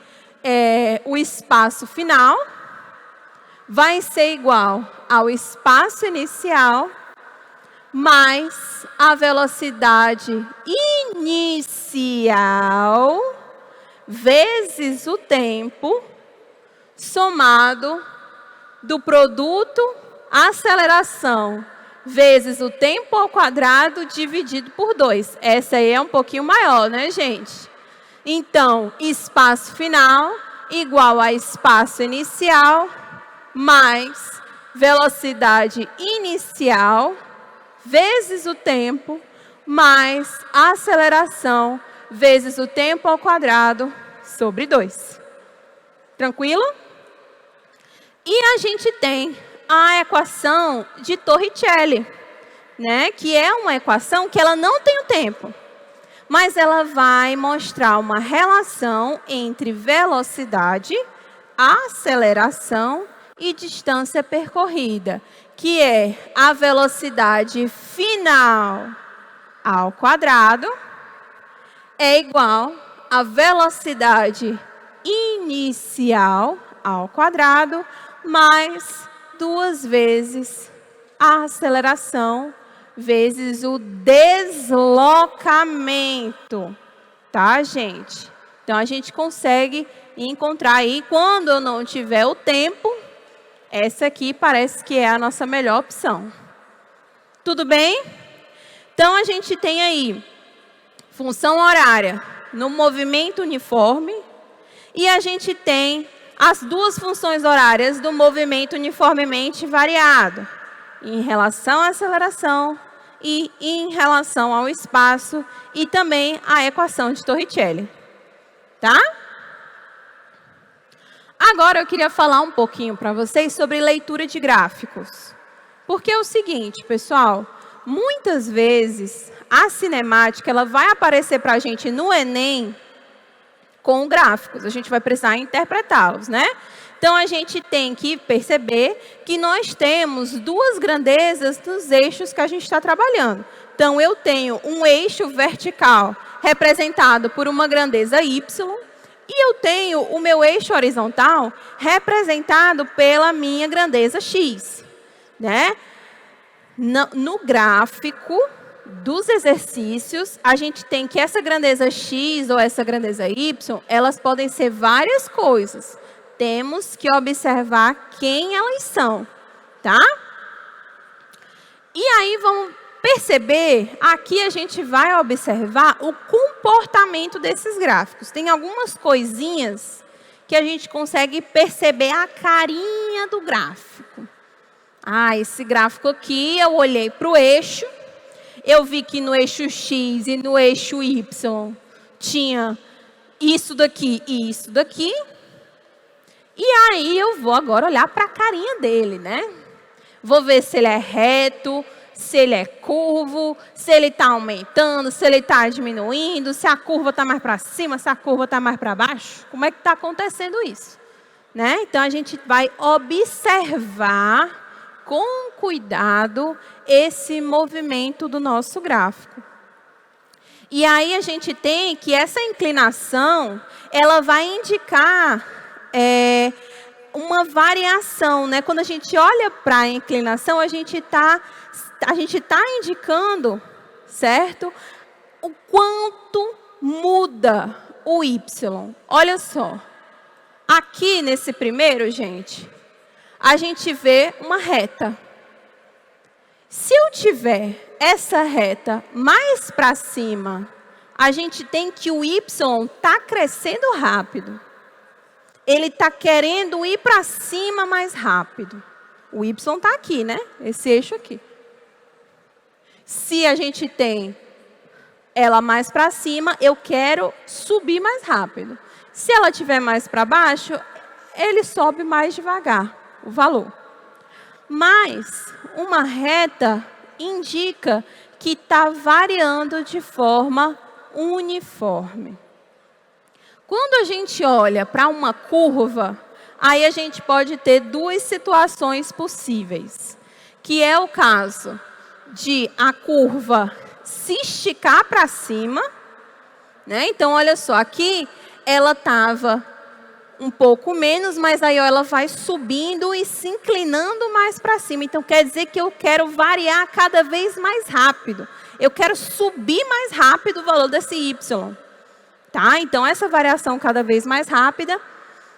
S1: o espaço final, vai ser igual ao espaço inicial mais a velocidade inicial vezes o tempo somado do produto aceleração vezes o tempo ao quadrado dividido por 2. Essa aí é um pouquinho maior, né, gente? Então, espaço final igual a espaço inicial mais velocidade inicial vezes o tempo mais aceleração vezes o tempo ao quadrado sobre 2. Tranquilo? E a gente tem a equação de Torricelli, né? Que é uma equação que ela não tem o tempo, mas ela vai mostrar uma relação entre velocidade, aceleração e distância percorrida, que é a velocidade final ao quadrado é igual à velocidade inicial ao quadrado mais 2 vezes a aceleração vezes o deslocamento, tá, gente? Então, a gente consegue encontrar aí, quando eu não tiver o tempo, essa aqui parece que é a nossa melhor opção. Tudo bem? Então, a gente tem aí função horária no movimento uniforme e a gente tem as 2 funções horárias do movimento uniformemente variado, em relação à aceleração e em relação ao espaço e também a equação de Torricelli. Tá? Agora eu queria falar um pouquinho para vocês sobre leitura de gráficos. Porque é o seguinte, pessoal, muitas vezes a cinemática ela vai aparecer para a gente no Enem com gráficos. A gente vai precisar interpretá-los, né? Então, a gente tem que perceber que nós temos 2 grandezas nos eixos que a gente está trabalhando. Então, eu tenho um eixo vertical representado por uma grandeza Y e eu tenho o meu eixo horizontal representado pela minha grandeza X, né? No gráfico dos exercícios, a gente tem que essa grandeza X ou essa grandeza Y, elas podem ser várias coisas. Temos que observar quem elas são, tá? E aí, vamos perceber, aqui a gente vai observar o comportamento desses gráficos. Tem algumas coisinhas que a gente consegue perceber a carinha do gráfico. Ah, esse gráfico aqui, eu olhei para o eixo, eu vi que no eixo X e no eixo Y tinha isso daqui e isso daqui. E aí eu vou agora olhar para a carinha dele, né? Vou ver se ele é reto, se ele é curvo, se ele está aumentando, se ele está diminuindo, se a curva está mais para cima, se a curva está mais para baixo. Como é que está acontecendo isso? Né? Então, a gente vai observar com cuidado esse movimento do nosso gráfico. E aí a gente tem que essa inclinação, ela vai indicar uma variação, né? Quando a gente olha para a inclinação, a gente tá indicando, certo? O quanto muda o Y. Olha só. Aqui nesse primeiro, gente, a gente vê uma reta. Se eu tiver essa reta mais para cima, a gente tem que o Y está crescendo rápido. ele está querendo ir para cima mais rápido. O Y está aqui, né? Esse eixo aqui. Se a gente tem ela mais para cima, eu quero subir mais rápido. Se ela estiver mais para baixo, ele sobe mais devagar, o valor. Mas uma reta indica que está variando de forma uniforme. Quando a gente olha para uma curva, aí a gente pode ter duas situações possíveis, que é o caso de a curva se esticar para cima, né? Então, olha só, aqui ela estava um pouco menos, mas aí ó, ela vai subindo e se inclinando mais para cima. Então, quer dizer que eu quero variar cada vez mais rápido. Eu quero subir mais rápido o valor desse Y. Tá? Então, essa variação cada vez mais rápida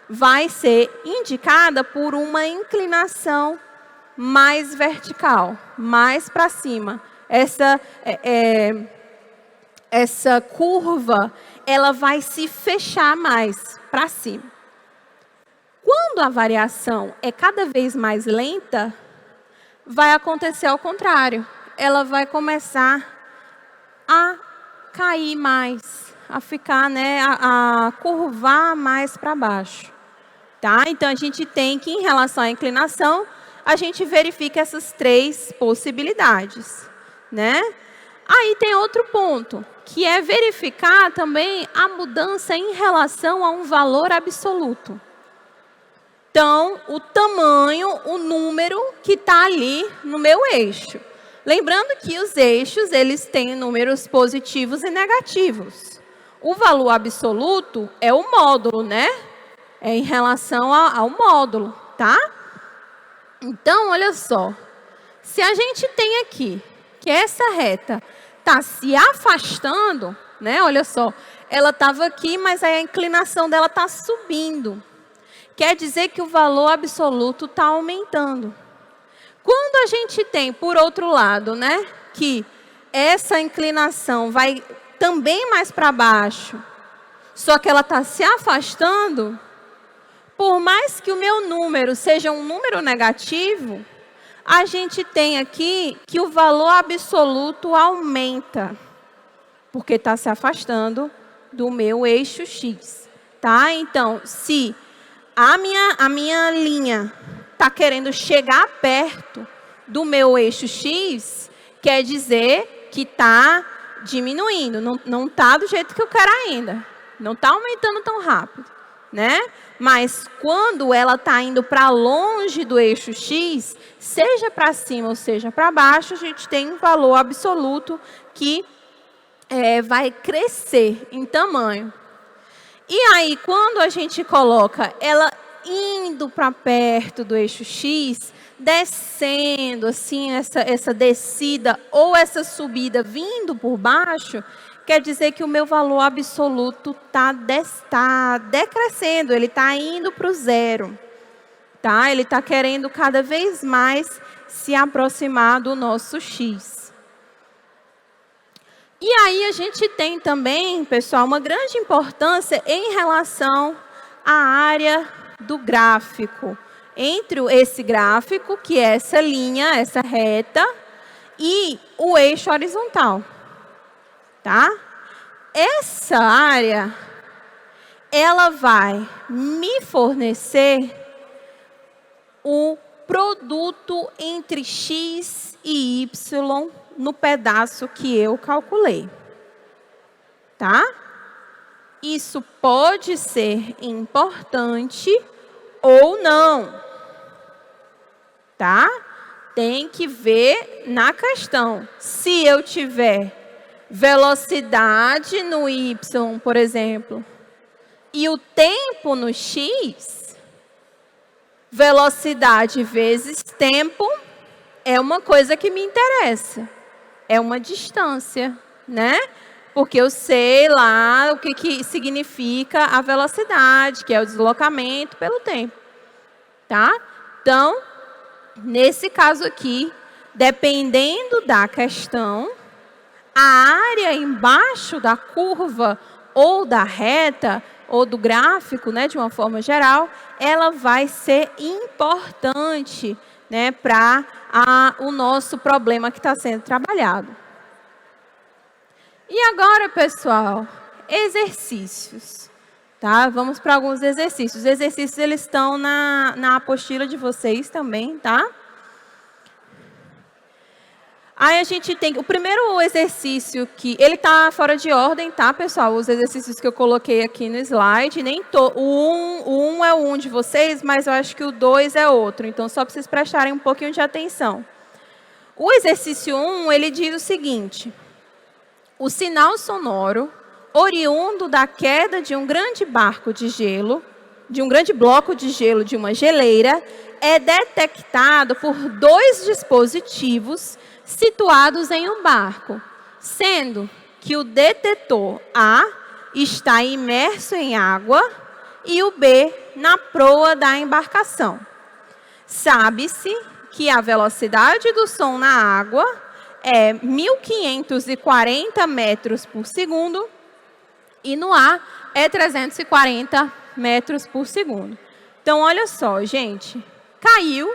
S1: vai ser indicada por uma inclinação mais vertical, mais para cima. Essa curva, ela vai se fechar mais para cima. Quando a variação é cada vez mais lenta, vai acontecer ao contrário. Ela vai começar a cair mais, a ficar, né, a curvar mais para baixo. Tá? Então, a gente tem que, em relação à inclinação, a gente verifica essas três possibilidades, né? Aí tem outro ponto, que é verificar também a mudança em relação a um valor absoluto. Então, o tamanho, o número que está ali no meu eixo. Lembrando que os eixos, eles têm números positivos e negativos. O valor absoluto é o módulo, né? É em relação ao módulo, tá? Então, olha só. Se a gente tem aqui que essa reta está se afastando, né? Olha só. Ela estava aqui, mas a inclinação dela está subindo. Quer dizer que o valor absoluto está aumentando. Quando a gente tem, por outro lado, né, que essa inclinação vai também mais para baixo, só que ela está se afastando, por mais que o meu número seja um número negativo, a gente tem aqui que o valor absoluto aumenta, porque está se afastando do meu eixo X. Tá? Então, se a minha linha está querendo chegar perto do meu eixo X, quer dizer que está diminuindo, não está do jeito que eu quero ainda, não está aumentando tão rápido, né? Mas quando ela está indo para longe do eixo X, seja para cima ou seja para baixo, a gente tem um valor absoluto que vai crescer em tamanho. E aí, quando a gente coloca ela indo para perto do eixo X, descendo, assim, essa descida ou essa subida vindo por baixo, quer dizer que o meu valor absoluto está decrescendo, ele está indo para o zero. Tá? Ele está querendo cada vez mais se aproximar do nosso X. E aí a gente tem também, pessoal, uma grande importância em relação à área do gráfico. Entre esse gráfico, que é essa linha, essa reta, e o eixo horizontal. Tá? Essa área, ela vai me fornecer o produto entre X e Y no pedaço que eu calculei. Tá? Isso pode ser importante ou não. Tá? Tem que ver na questão. Se eu tiver velocidade no Y, por exemplo, e o tempo no X, velocidade vezes tempo é uma coisa que me interessa. É uma distância, né? Porque eu sei lá o que significa a velocidade, que é o deslocamento pelo tempo. Tá? Então, nesse caso aqui, dependendo da questão, a área embaixo da curva ou da reta, ou do gráfico, né, de uma forma geral, ela vai ser importante, né, para o nosso problema que está sendo trabalhado. E agora, pessoal, exercícios. Tá? Vamos para alguns exercícios. Os exercícios eles estão na apostila de vocês também, tá? Aí a gente tem o primeiro exercício que ele está fora de ordem, tá, pessoal? Os exercícios que eu coloquei aqui no slide, o 1 é o 1 de vocês, mas eu acho que o 2 é outro. Então, só para vocês prestarem um pouquinho de atenção. O exercício 1, ele diz o seguinte: o sinal sonoro oriundo da queda de um grande barco de gelo, de um grande bloco de gelo de uma geleira, é detectado por 2 dispositivos situados em um barco, sendo que o detetor A está imerso em água e o B na proa da embarcação. Sabe-se que a velocidade do som na água é 1.540 metros por segundo e no ar é 340 metros por segundo. Então, olha só, gente. Caiu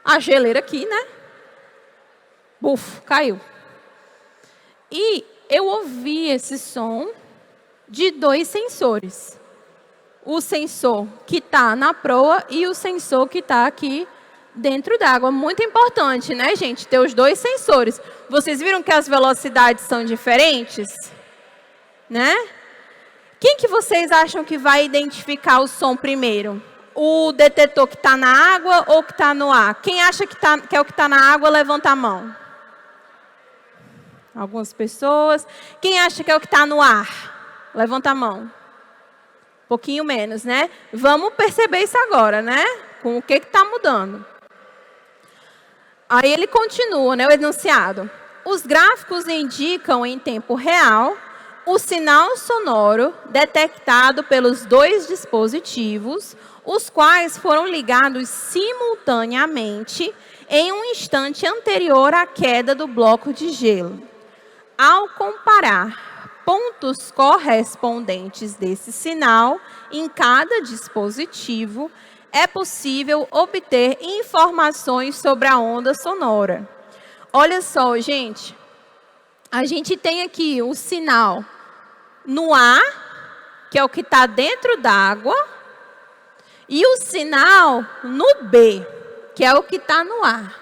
S1: a geleira aqui, né? Buf, caiu. E eu ouvi esse som de 2 sensores. O sensor que está na proa e o sensor que está aqui dentro d'água. Muito importante, né, gente? Ter os 2 sensores. Vocês viram que as velocidades são diferentes? Né? Quem que vocês acham que vai identificar o som primeiro? O detetor que está na água ou que está no ar? Quem acha que é o que está na água, levanta a mão. Algumas pessoas. Quem acha que é o que está no ar? Levanta a mão. Um pouquinho menos, né? Vamos perceber isso agora, né? Com o que está mudando. Aí ele continua, né, o enunciado. Os gráficos indicam em tempo real o sinal sonoro detectado pelos 2 dispositivos, os quais foram ligados simultaneamente em um instante anterior à queda do bloco de gelo. Ao comparar pontos correspondentes desse sinal em cada dispositivo, é possível obter informações sobre a onda sonora. Olha só, gente. A gente tem aqui o sinal no A, que é o que está dentro d'água, e o sinal no B, que é o que está no ar.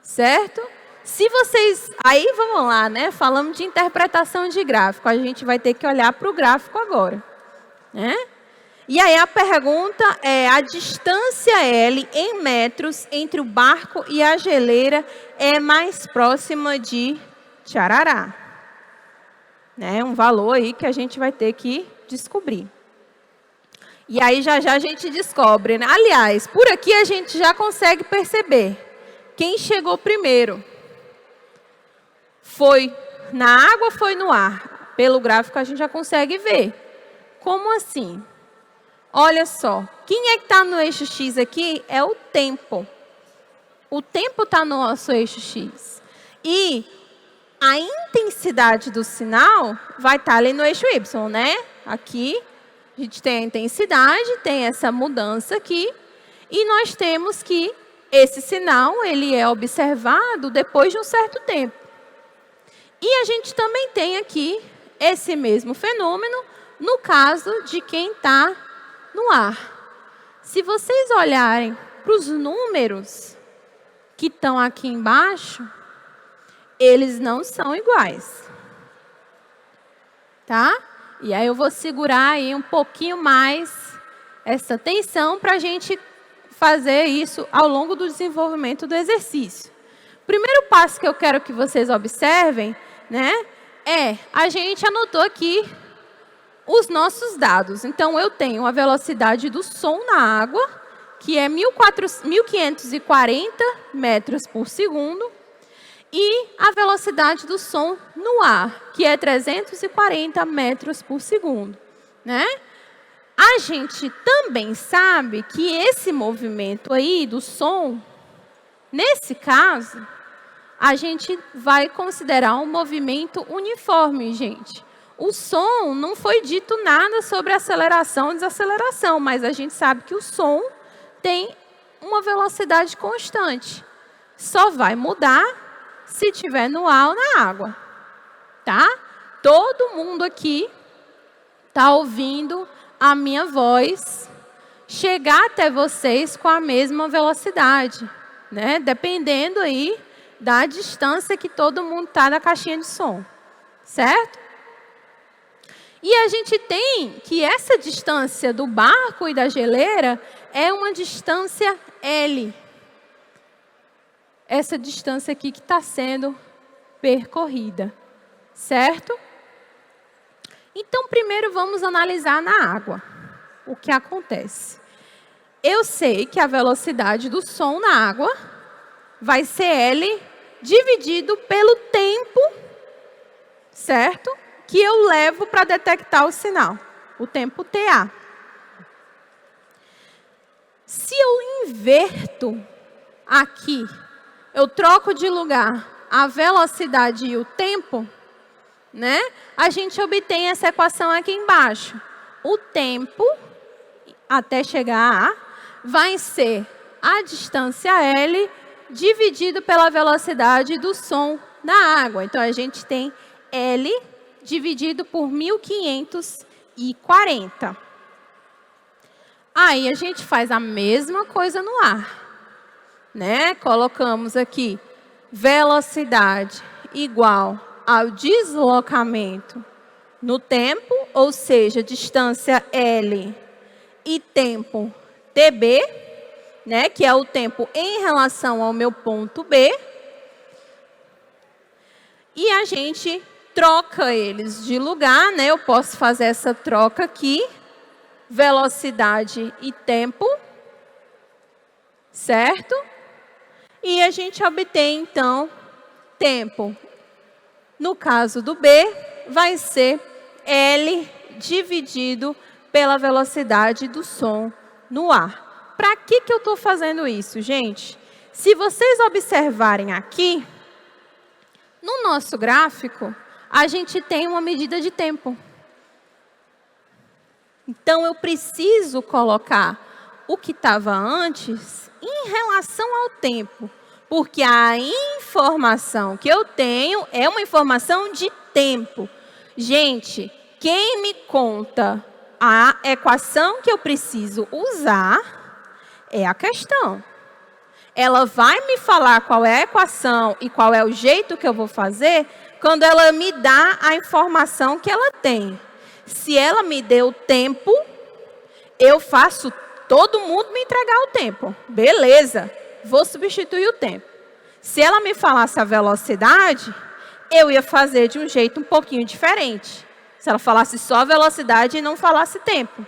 S1: Certo? Se vocês... Aí, vamos lá, né? Falamos de interpretação de gráfico. A gente vai ter que olhar para o gráfico agora. Né? E aí a pergunta é, a distância L em metros entre o barco e a geleira é mais próxima de tcharará. Né? Um valor aí que a gente vai ter que descobrir. E aí já a gente descobre, né? Aliás, por aqui a gente já consegue perceber quem chegou primeiro. Foi na água ou foi no ar? Pelo gráfico a gente já consegue ver. Como assim? Olha só, quem é que está no eixo X aqui é o tempo. O tempo está no nosso eixo X. E a intensidade do sinal vai estar ali no eixo Y, né? Aqui a gente tem a intensidade, tem essa mudança aqui. E nós temos que esse sinal ele é observado depois de um certo tempo. E a gente também tem aqui esse mesmo fenômeno no caso de quem está no ar. Se vocês olharem para os números que estão aqui embaixo, eles não são iguais. Tá? E aí eu vou segurar aí um pouquinho mais essa tensão para a gente fazer isso ao longo do desenvolvimento do exercício. O primeiro passo que eu quero que vocês observem, né, a gente anotou aqui os nossos dados. Então, eu tenho a velocidade do som na água, que é 1.540 metros por segundo, e a velocidade do som no ar, que é 340 metros por segundo. Né? A gente também sabe que esse movimento aí do som, nesse caso, a gente vai considerar um movimento uniforme, gente. O som, não foi dito nada sobre aceleração e desaceleração, mas a gente sabe que o som tem uma velocidade constante. Só vai mudar se estiver no ar ou na água, tá? Todo mundo aqui está ouvindo a minha voz chegar até vocês com a mesma velocidade, né? Dependendo aí da distância que todo mundo está da caixinha de som, certo? E a gente tem que essa distância do barco e da geleira é uma distância L. Essa distância aqui que está sendo percorrida, certo? Então, primeiro vamos analisar na água o que acontece. Eu sei que a velocidade do som na água vai ser L dividido pelo tempo, certo? Que eu levo para detectar o sinal, o tempo TA. Se eu inverto aqui, eu troco de lugar a velocidade e o tempo, né? A gente obtém essa equação aqui embaixo. O tempo, até chegar a, vai ser a distância L dividido pela velocidade do som na água. Então, a gente tem L dividido por 1540. Aí, a gente faz a mesma coisa no ar, né? Colocamos aqui velocidade igual ao deslocamento no tempo, ou seja, distância L e tempo TB, né? Que é o tempo em relação ao meu ponto B. E a gente troca eles de lugar, né? Eu posso fazer essa troca aqui, velocidade e tempo, certo? E a gente obtém, então, tempo. No caso do B, vai ser L dividido pela velocidade do som no ar. Para que eu estou fazendo isso, gente? Se vocês observarem aqui, no nosso gráfico, a gente tem uma medida de tempo. Então, eu preciso colocar o que estava antes em relação ao tempo, porque a informação que eu tenho é uma informação de tempo. Gente, quem me conta a equação que eu preciso usar é a questão. Ela vai me falar qual é a equação e qual é o jeito que eu vou fazer quando ela me dá a informação que ela tem. Se ela me deu tempo, eu faço todo mundo me entregar o tempo. Beleza, vou substituir o tempo. Se ela me falasse a velocidade, eu ia fazer de um jeito um pouquinho diferente. Se ela falasse só a velocidade e não falasse tempo.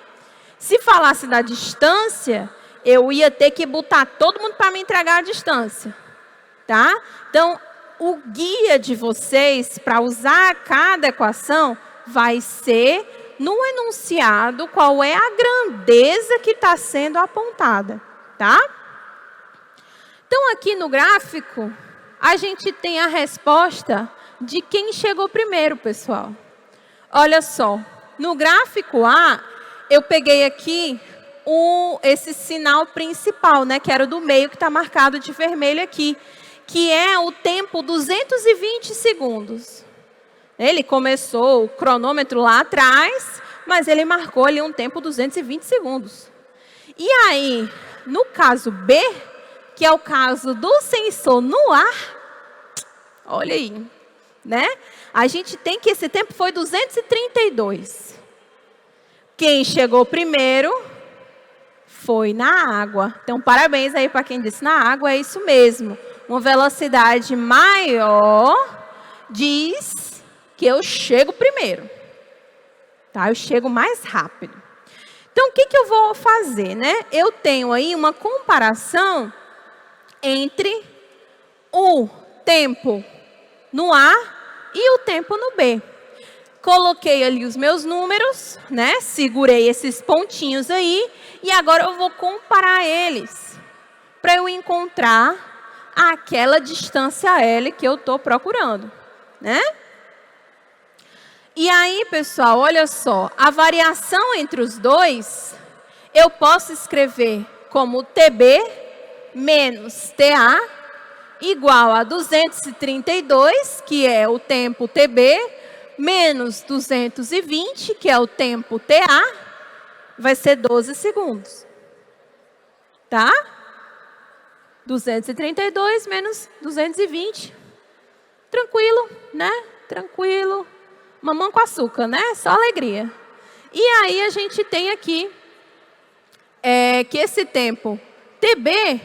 S1: Se falasse da distância, eu ia ter que botar todo mundo para me entregar a distância. Tá? Então, o guia de vocês para usar cada equação vai ser no enunciado qual é a grandeza que está sendo apontada. Tá? Então, aqui no gráfico, a gente tem a resposta de quem chegou primeiro, pessoal. Olha só, no gráfico A, eu peguei aqui esse sinal principal, né, que era o do meio, que está marcado de vermelho aqui, que é o tempo 220 segundos. Ele começou o cronômetro lá atrás, mas ele marcou ali um tempo 220 segundos. E aí, no caso B, que é o caso do sensor no ar, olha aí, né? A gente tem que esse tempo foi 232. Quem chegou primeiro foi na água. Então, parabéns aí para quem disse na água, é isso mesmo. Uma velocidade maior diz que eu chego primeiro. Tá? Eu chego mais rápido. Então, o que eu vou fazer, né? Eu tenho aí uma comparação entre o tempo no A e o tempo no B. Coloquei ali os meus números, né? Segurei esses pontinhos aí e agora eu vou comparar eles para eu encontrar aquela distância L que eu estou procurando, né? E aí, pessoal, olha só, a variação entre os dois, eu posso escrever como TB menos TA igual a 232, que é o tempo TB, menos 220, que é o tempo TA, vai ser 12 segundos. Tá? 232 menos 220. Tranquilo, né? Tranquilo. Mamão com açúcar, né? Só alegria. E aí a gente tem aqui que esse tempo TB,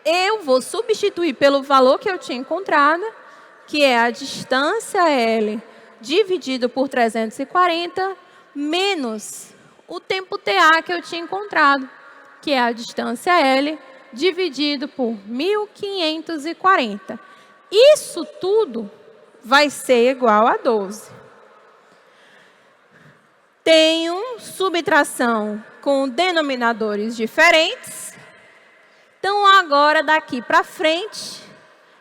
S1: eu vou substituir pelo valor que eu tinha encontrado, que é a distância L dividido por 340, menos o tempo TA que eu tinha encontrado, que é a distância L dividido por 1.540. Isso tudo vai ser igual a 12. Tenho subtração com denominadores diferentes. Então, agora, daqui para frente,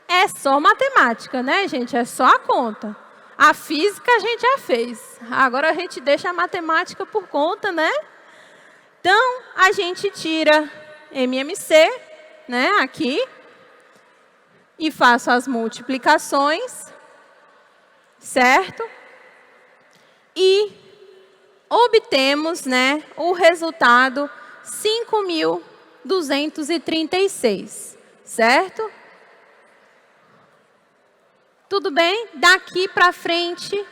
S1: é só matemática, né, gente? É só a conta. A física a gente já fez. Agora, a gente deixa a matemática por conta, né? Então, a gente tira MMC, né, aqui, e faço as multiplicações, certo? E obtemos, né, o resultado 5.236, certo? Tudo bem? Daqui para frente,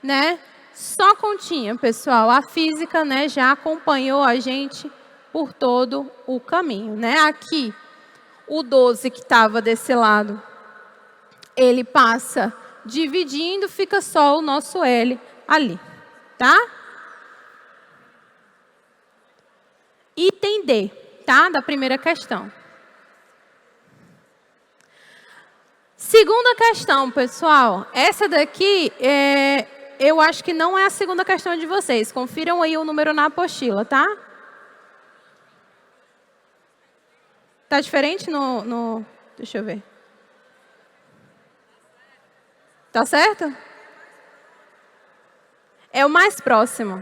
S1: né, só continha, pessoal. A física, né, já acompanhou a gente por todo o caminho, né? Aqui, o 12 que estava desse lado, ele passa dividindo, fica só o nosso L ali, tá? Item D, tá? Da primeira questão. Segunda questão, pessoal. Essa daqui, eu acho que não é a segunda questão de vocês. Confiram aí o número na apostila, tá? Tá diferente no... Deixa eu ver. Tá certo? É o mais próximo.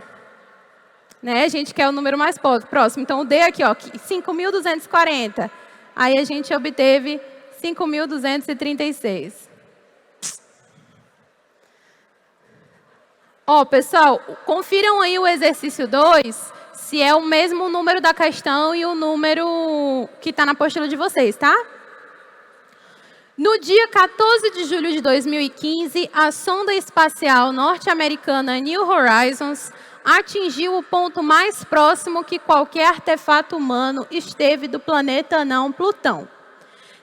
S1: Né? A gente quer o número mais próximo. Então, o D aqui, ó, 5.240. Aí a gente obteve 5.236. Ó, pessoal, confiram aí o exercício 2, se é o mesmo número da questão e o número que está na apostila de vocês, tá? No dia 14 de julho de 2015, a sonda espacial norte-americana New Horizons atingiu o ponto mais próximo que qualquer artefato humano esteve do planeta anão Plutão.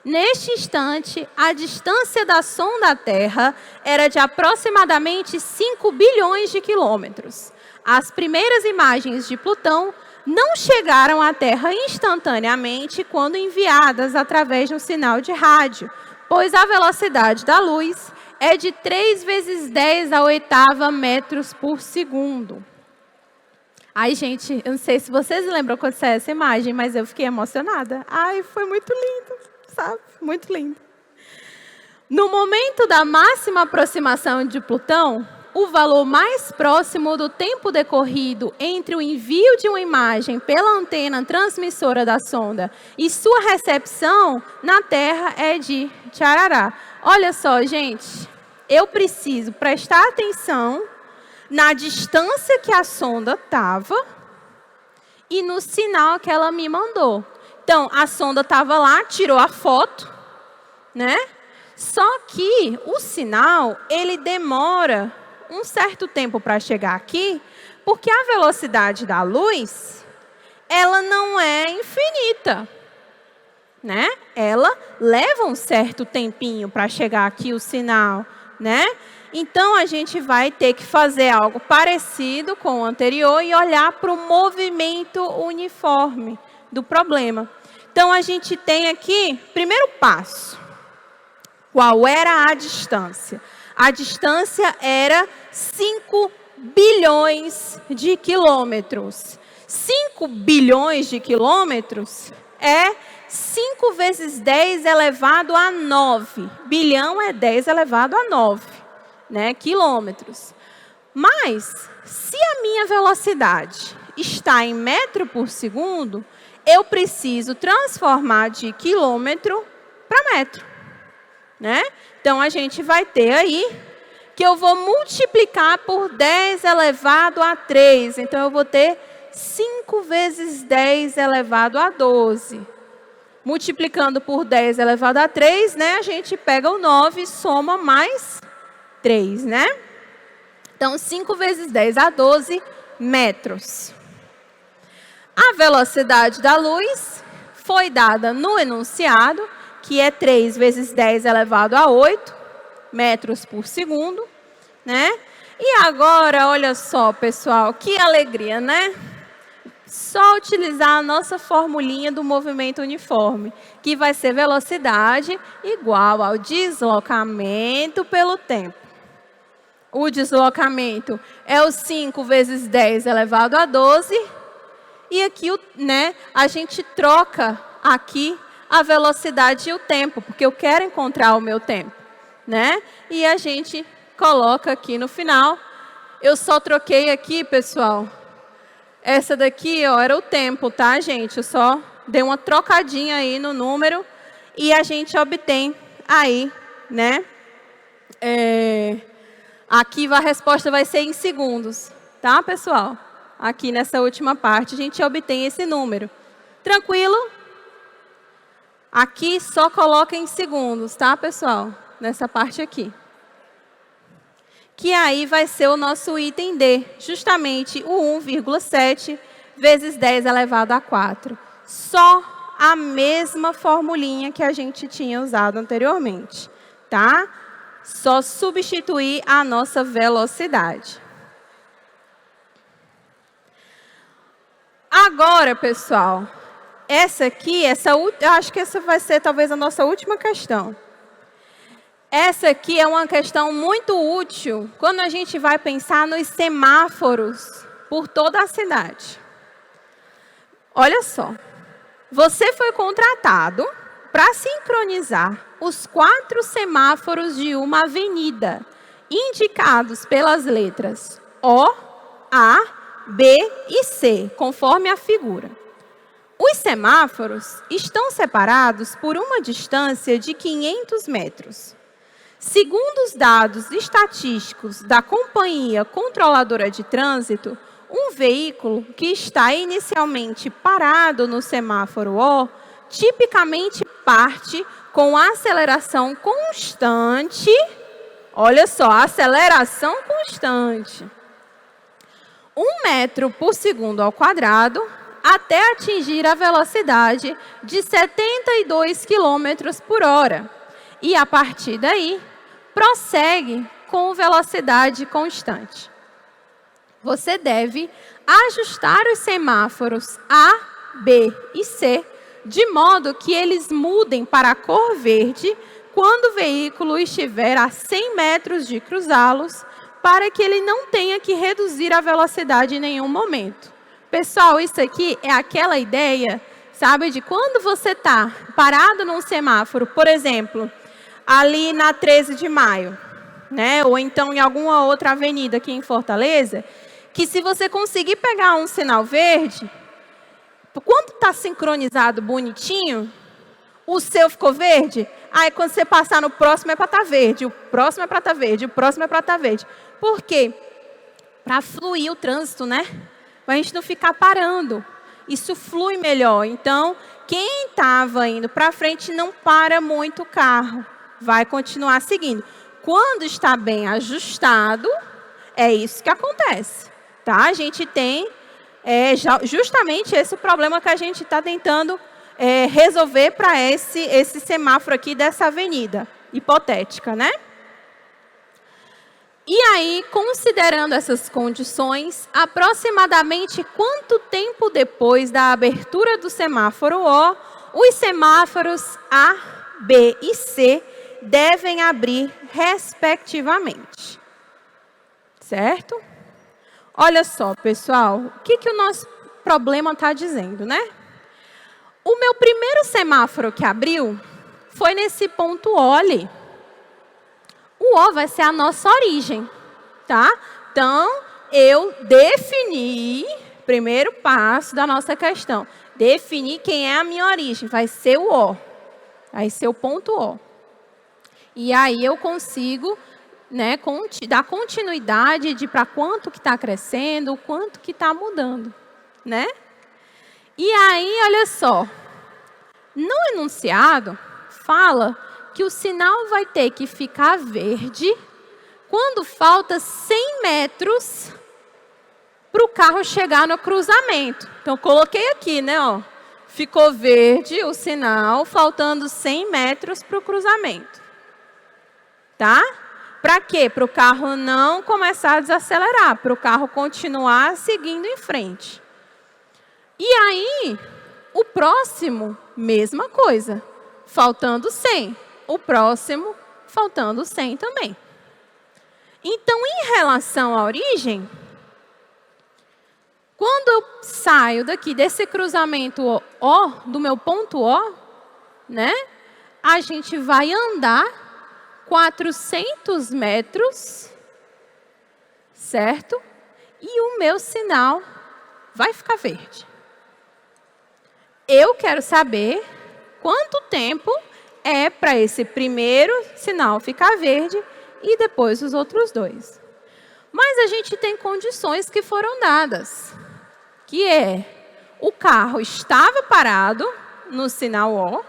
S1: Neste instante, a distância da sonda à Terra era de aproximadamente 5 bilhões de quilômetros. As primeiras imagens de Plutão não chegaram à Terra instantaneamente quando enviadas através de um sinal de rádio, pois a velocidade da luz é de 3 vezes 10 à oitava metros por segundo. Ai, gente, eu não sei se vocês lembram quando saiu essa imagem, mas eu fiquei emocionada. Ai, foi muito lindo, sabe? Muito lindo. No momento da máxima aproximação de Plutão, o valor mais próximo do tempo decorrido entre o envio de uma imagem pela antena transmissora da sonda e sua recepção na Terra é de tcharará. Olha só, gente, eu preciso prestar atenção na distância que a sonda estava e no sinal que ela me mandou. Então, a sonda estava lá, tirou a foto, né? Só que o sinal, ele demora um certo tempo para chegar aqui, porque a velocidade da luz, ela não é infinita, né? Ela leva um certo tempinho para chegar aqui o sinal, né? Então, a gente vai ter que fazer algo parecido com o anterior e olhar para o movimento uniforme do problema. Então, a gente tem aqui, primeiro passo, qual era a distância? A distância era 5 bilhões de quilômetros. 5 bilhões de quilômetros é 5 vezes 10 elevado a 9. Bilhão é 10 elevado a 9, né, quilômetros. Mas, se a minha velocidade está em metro por segundo, eu preciso transformar de quilômetro para metro, né? Então, a gente vai ter aí que eu vou multiplicar por 10 elevado a 3. Então, eu vou ter 5 vezes 10 elevado a 12. Multiplicando por 10 elevado a 3, né? A gente pega o 9 e soma mais 3, né? Então, 5 vezes 10 a 12 metros. A velocidade da luz foi dada no enunciado, que é 3 vezes 10 elevado a 8 metros por segundo, né? E agora, olha só, pessoal, que alegria, né? Só utilizar a nossa formulinha do movimento uniforme, que vai ser velocidade igual ao deslocamento pelo tempo. O deslocamento é o 5 vezes 10 elevado a 12. E aqui, né, a gente troca aqui a velocidade e o tempo, porque eu quero encontrar o meu tempo, né? E a gente coloca aqui no final. Eu só troquei aqui, pessoal. Essa daqui, ó, era o tempo, tá, gente? Eu só dei uma trocadinha aí no número e a gente obtém aí, né? Aqui a resposta vai ser em segundos, tá, pessoal? Aqui nessa última parte a gente obtém esse número. Tranquilo? Aqui só coloca em segundos, tá, pessoal? Nessa parte aqui. Que aí vai ser o nosso item D, justamente o 1,7 vezes 10 elevado a 4. Só a mesma formulinha que a gente tinha usado anteriormente, tá? Só substituir a nossa velocidade. Agora, pessoal, essa aqui, eu acho que essa vai ser talvez a nossa última questão. Essa aqui é uma questão muito útil quando a gente vai pensar nos semáforos por toda a cidade. Olha só, você foi contratado para sincronizar os 4 semáforos de uma avenida, indicados pelas letras O, A, B e C, conforme a figura. Os semáforos estão separados por uma distância de 500 metros. Segundo os dados estatísticos da Companhia Controladora de Trânsito, um veículo que está inicialmente parado no semáforo O, tipicamente parte com aceleração constante. Olha só, aceleração constante. 1 metro por segundo ao quadrado, até atingir a velocidade de 72 km por hora. E, a partir daí, prossegue com velocidade constante. Você deve ajustar os semáforos A, B e C, de modo que eles mudem para a cor verde quando o veículo estiver a 100 metros de cruzá-los, para que ele não tenha que reduzir a velocidade em nenhum momento. Pessoal, isso aqui é aquela ideia, sabe, de quando você está parado num semáforo, por exemplo, ali na 13 de maio, né? Ou então em alguma outra avenida aqui em Fortaleza, que se você conseguir pegar um sinal verde, quando está sincronizado bonitinho, o seu ficou verde, aí quando você passar no próximo é para estar verde, o próximo é para estar verde, o próximo é para estar verde. Por quê? Para fluir o trânsito, né? Para a gente não ficar parando. Isso flui melhor. Então, quem estava indo para frente não para muito o carro. Vai continuar seguindo. Quando está bem ajustado, é isso que acontece. Tá? A gente tem justamente esse problema que a gente está tentando resolver para esse semáforo aqui dessa avenida hipotética, né? E aí, considerando essas condições, aproximadamente quanto tempo depois da abertura do semáforo O, os semáforos A, B e C devem abrir respectivamente. Certo? Olha só, pessoal, o que o nosso problema está dizendo, né? O meu primeiro semáforo que abriu foi nesse ponto O ali. O O vai ser a nossa origem, tá? Então, eu defini, primeiro passo da nossa questão, definir quem é a minha origem, vai ser o O, vai ser o ponto O. E aí eu consigo, né, dar continuidade de para quanto que está crescendo, o quanto que está mudando, né? E aí, olha só, no enunciado, fala que o sinal vai ter que ficar verde quando falta 100 metros para o carro chegar no cruzamento. Então, eu coloquei aqui, né? Ó, ficou verde o sinal, faltando 100 metros para o cruzamento. Tá? Para quê? Para o carro não começar a desacelerar, para o carro continuar seguindo em frente. E aí, o próximo, mesma coisa, faltando 100. O próximo, faltando 100 também. Então, em relação à origem, quando eu saio daqui desse cruzamento O, do meu ponto O, né, a gente vai andar 400 metros, certo? E o meu sinal vai ficar verde. Eu quero saber quanto tempo é para esse primeiro sinal ficar verde e depois os outros dois. Mas a gente tem condições que foram dadas, que é, o carro estava parado no sinal O,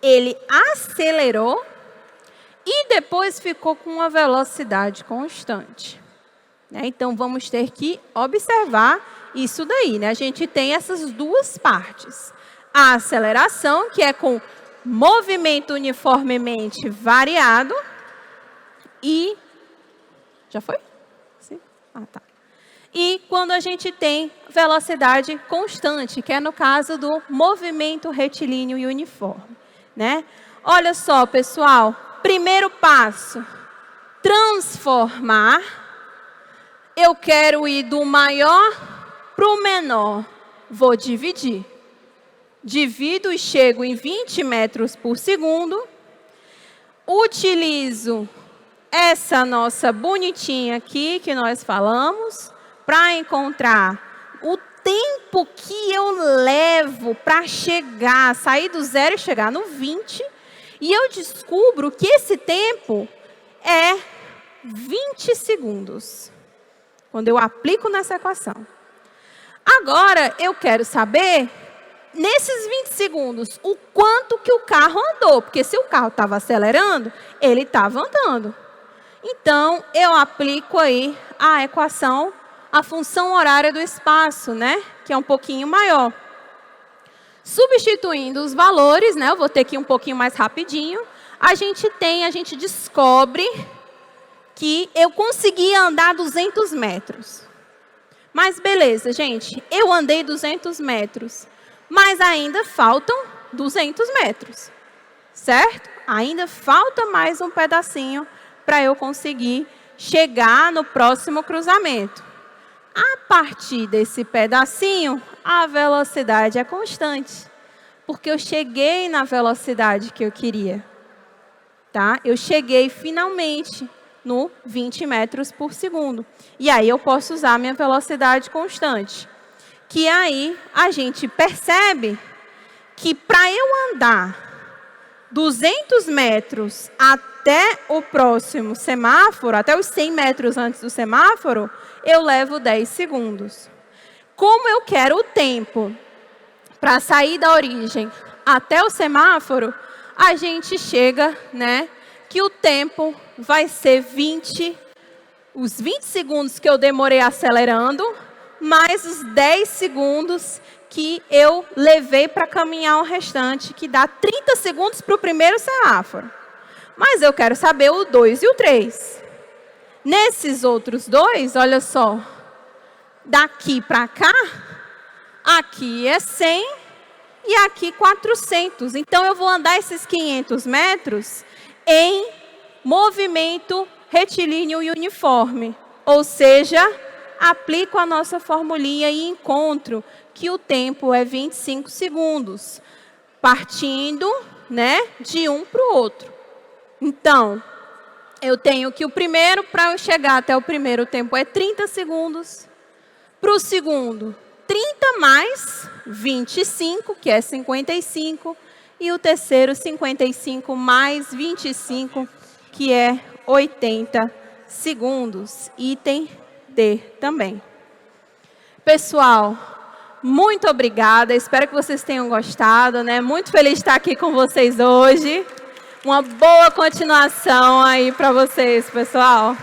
S1: ele acelerou e depois ficou com uma velocidade constante. Então, vamos ter que observar isso daí, né? A gente tem essas duas partes. A aceleração, que é com movimento uniformemente variado, e... Já foi? Sim? Ah, tá. E quando a gente tem velocidade constante, que é no caso do movimento retilíneo e uniforme, né? Olha só, pessoal, primeiro passo, transformar. Eu quero ir do maior para o menor. Vou dividir. Divido e chego em 20 metros por segundo. Utilizo essa nossa bonitinha aqui que nós falamos para encontrar o tempo que eu levo para chegar, sair do 0 e chegar no 20. E eu descubro que esse tempo é 20 segundos. Quando eu aplico nessa equação. Agora, eu quero saber, nesses 20 segundos, o quanto que o carro andou. Porque se o carro estava acelerando, ele estava andando. Então, eu aplico aí a equação, a função horária do espaço, né? Que é um pouquinho maior. Substituindo os valores, né? Eu vou ter que ir um pouquinho mais rapidinho. A gente descobre que eu consegui andar 200 metros. Mas beleza, gente, eu andei 200 metros, mas ainda faltam 200 metros, certo? Ainda falta mais um pedacinho para eu conseguir chegar no próximo cruzamento. A partir desse pedacinho, a velocidade é constante, porque eu cheguei na velocidade que eu queria, tá? Eu cheguei finalmente no 20 metros por segundo. E aí eu posso usar a minha velocidade constante. Que aí a gente percebe que para eu andar 200 metros até o próximo semáforo, até os 100 metros antes do semáforo, eu levo 10 segundos. Como eu quero o tempo para sair da origem até o semáforo, a gente chega, né, que o tempo vai ser os 20 segundos que eu demorei acelerando, mais os 10 segundos que eu levei para caminhar o restante, que dá 30 segundos para o primeiro semáforo. Mas eu quero saber o 2 e o 3. Nesses outros dois, olha só, daqui para cá, aqui é 100 e aqui 400. Então, eu vou andar esses 500 metros em movimento retilíneo e uniforme. Ou seja, aplico a nossa formulinha e encontro que o tempo é 25 segundos, partindo, né, de um para o outro. Então, eu tenho que o primeiro, para eu chegar até o primeiro, o tempo é 30 segundos. Para o segundo, 30 mais 25, que é 55. E o terceiro, 55 mais 25, que é 80 segundos. Item D também. Pessoal, muito obrigada. Espero que vocês tenham gostado, né? Muito feliz de estar aqui com vocês hoje. Uma boa continuação aí para vocês, pessoal.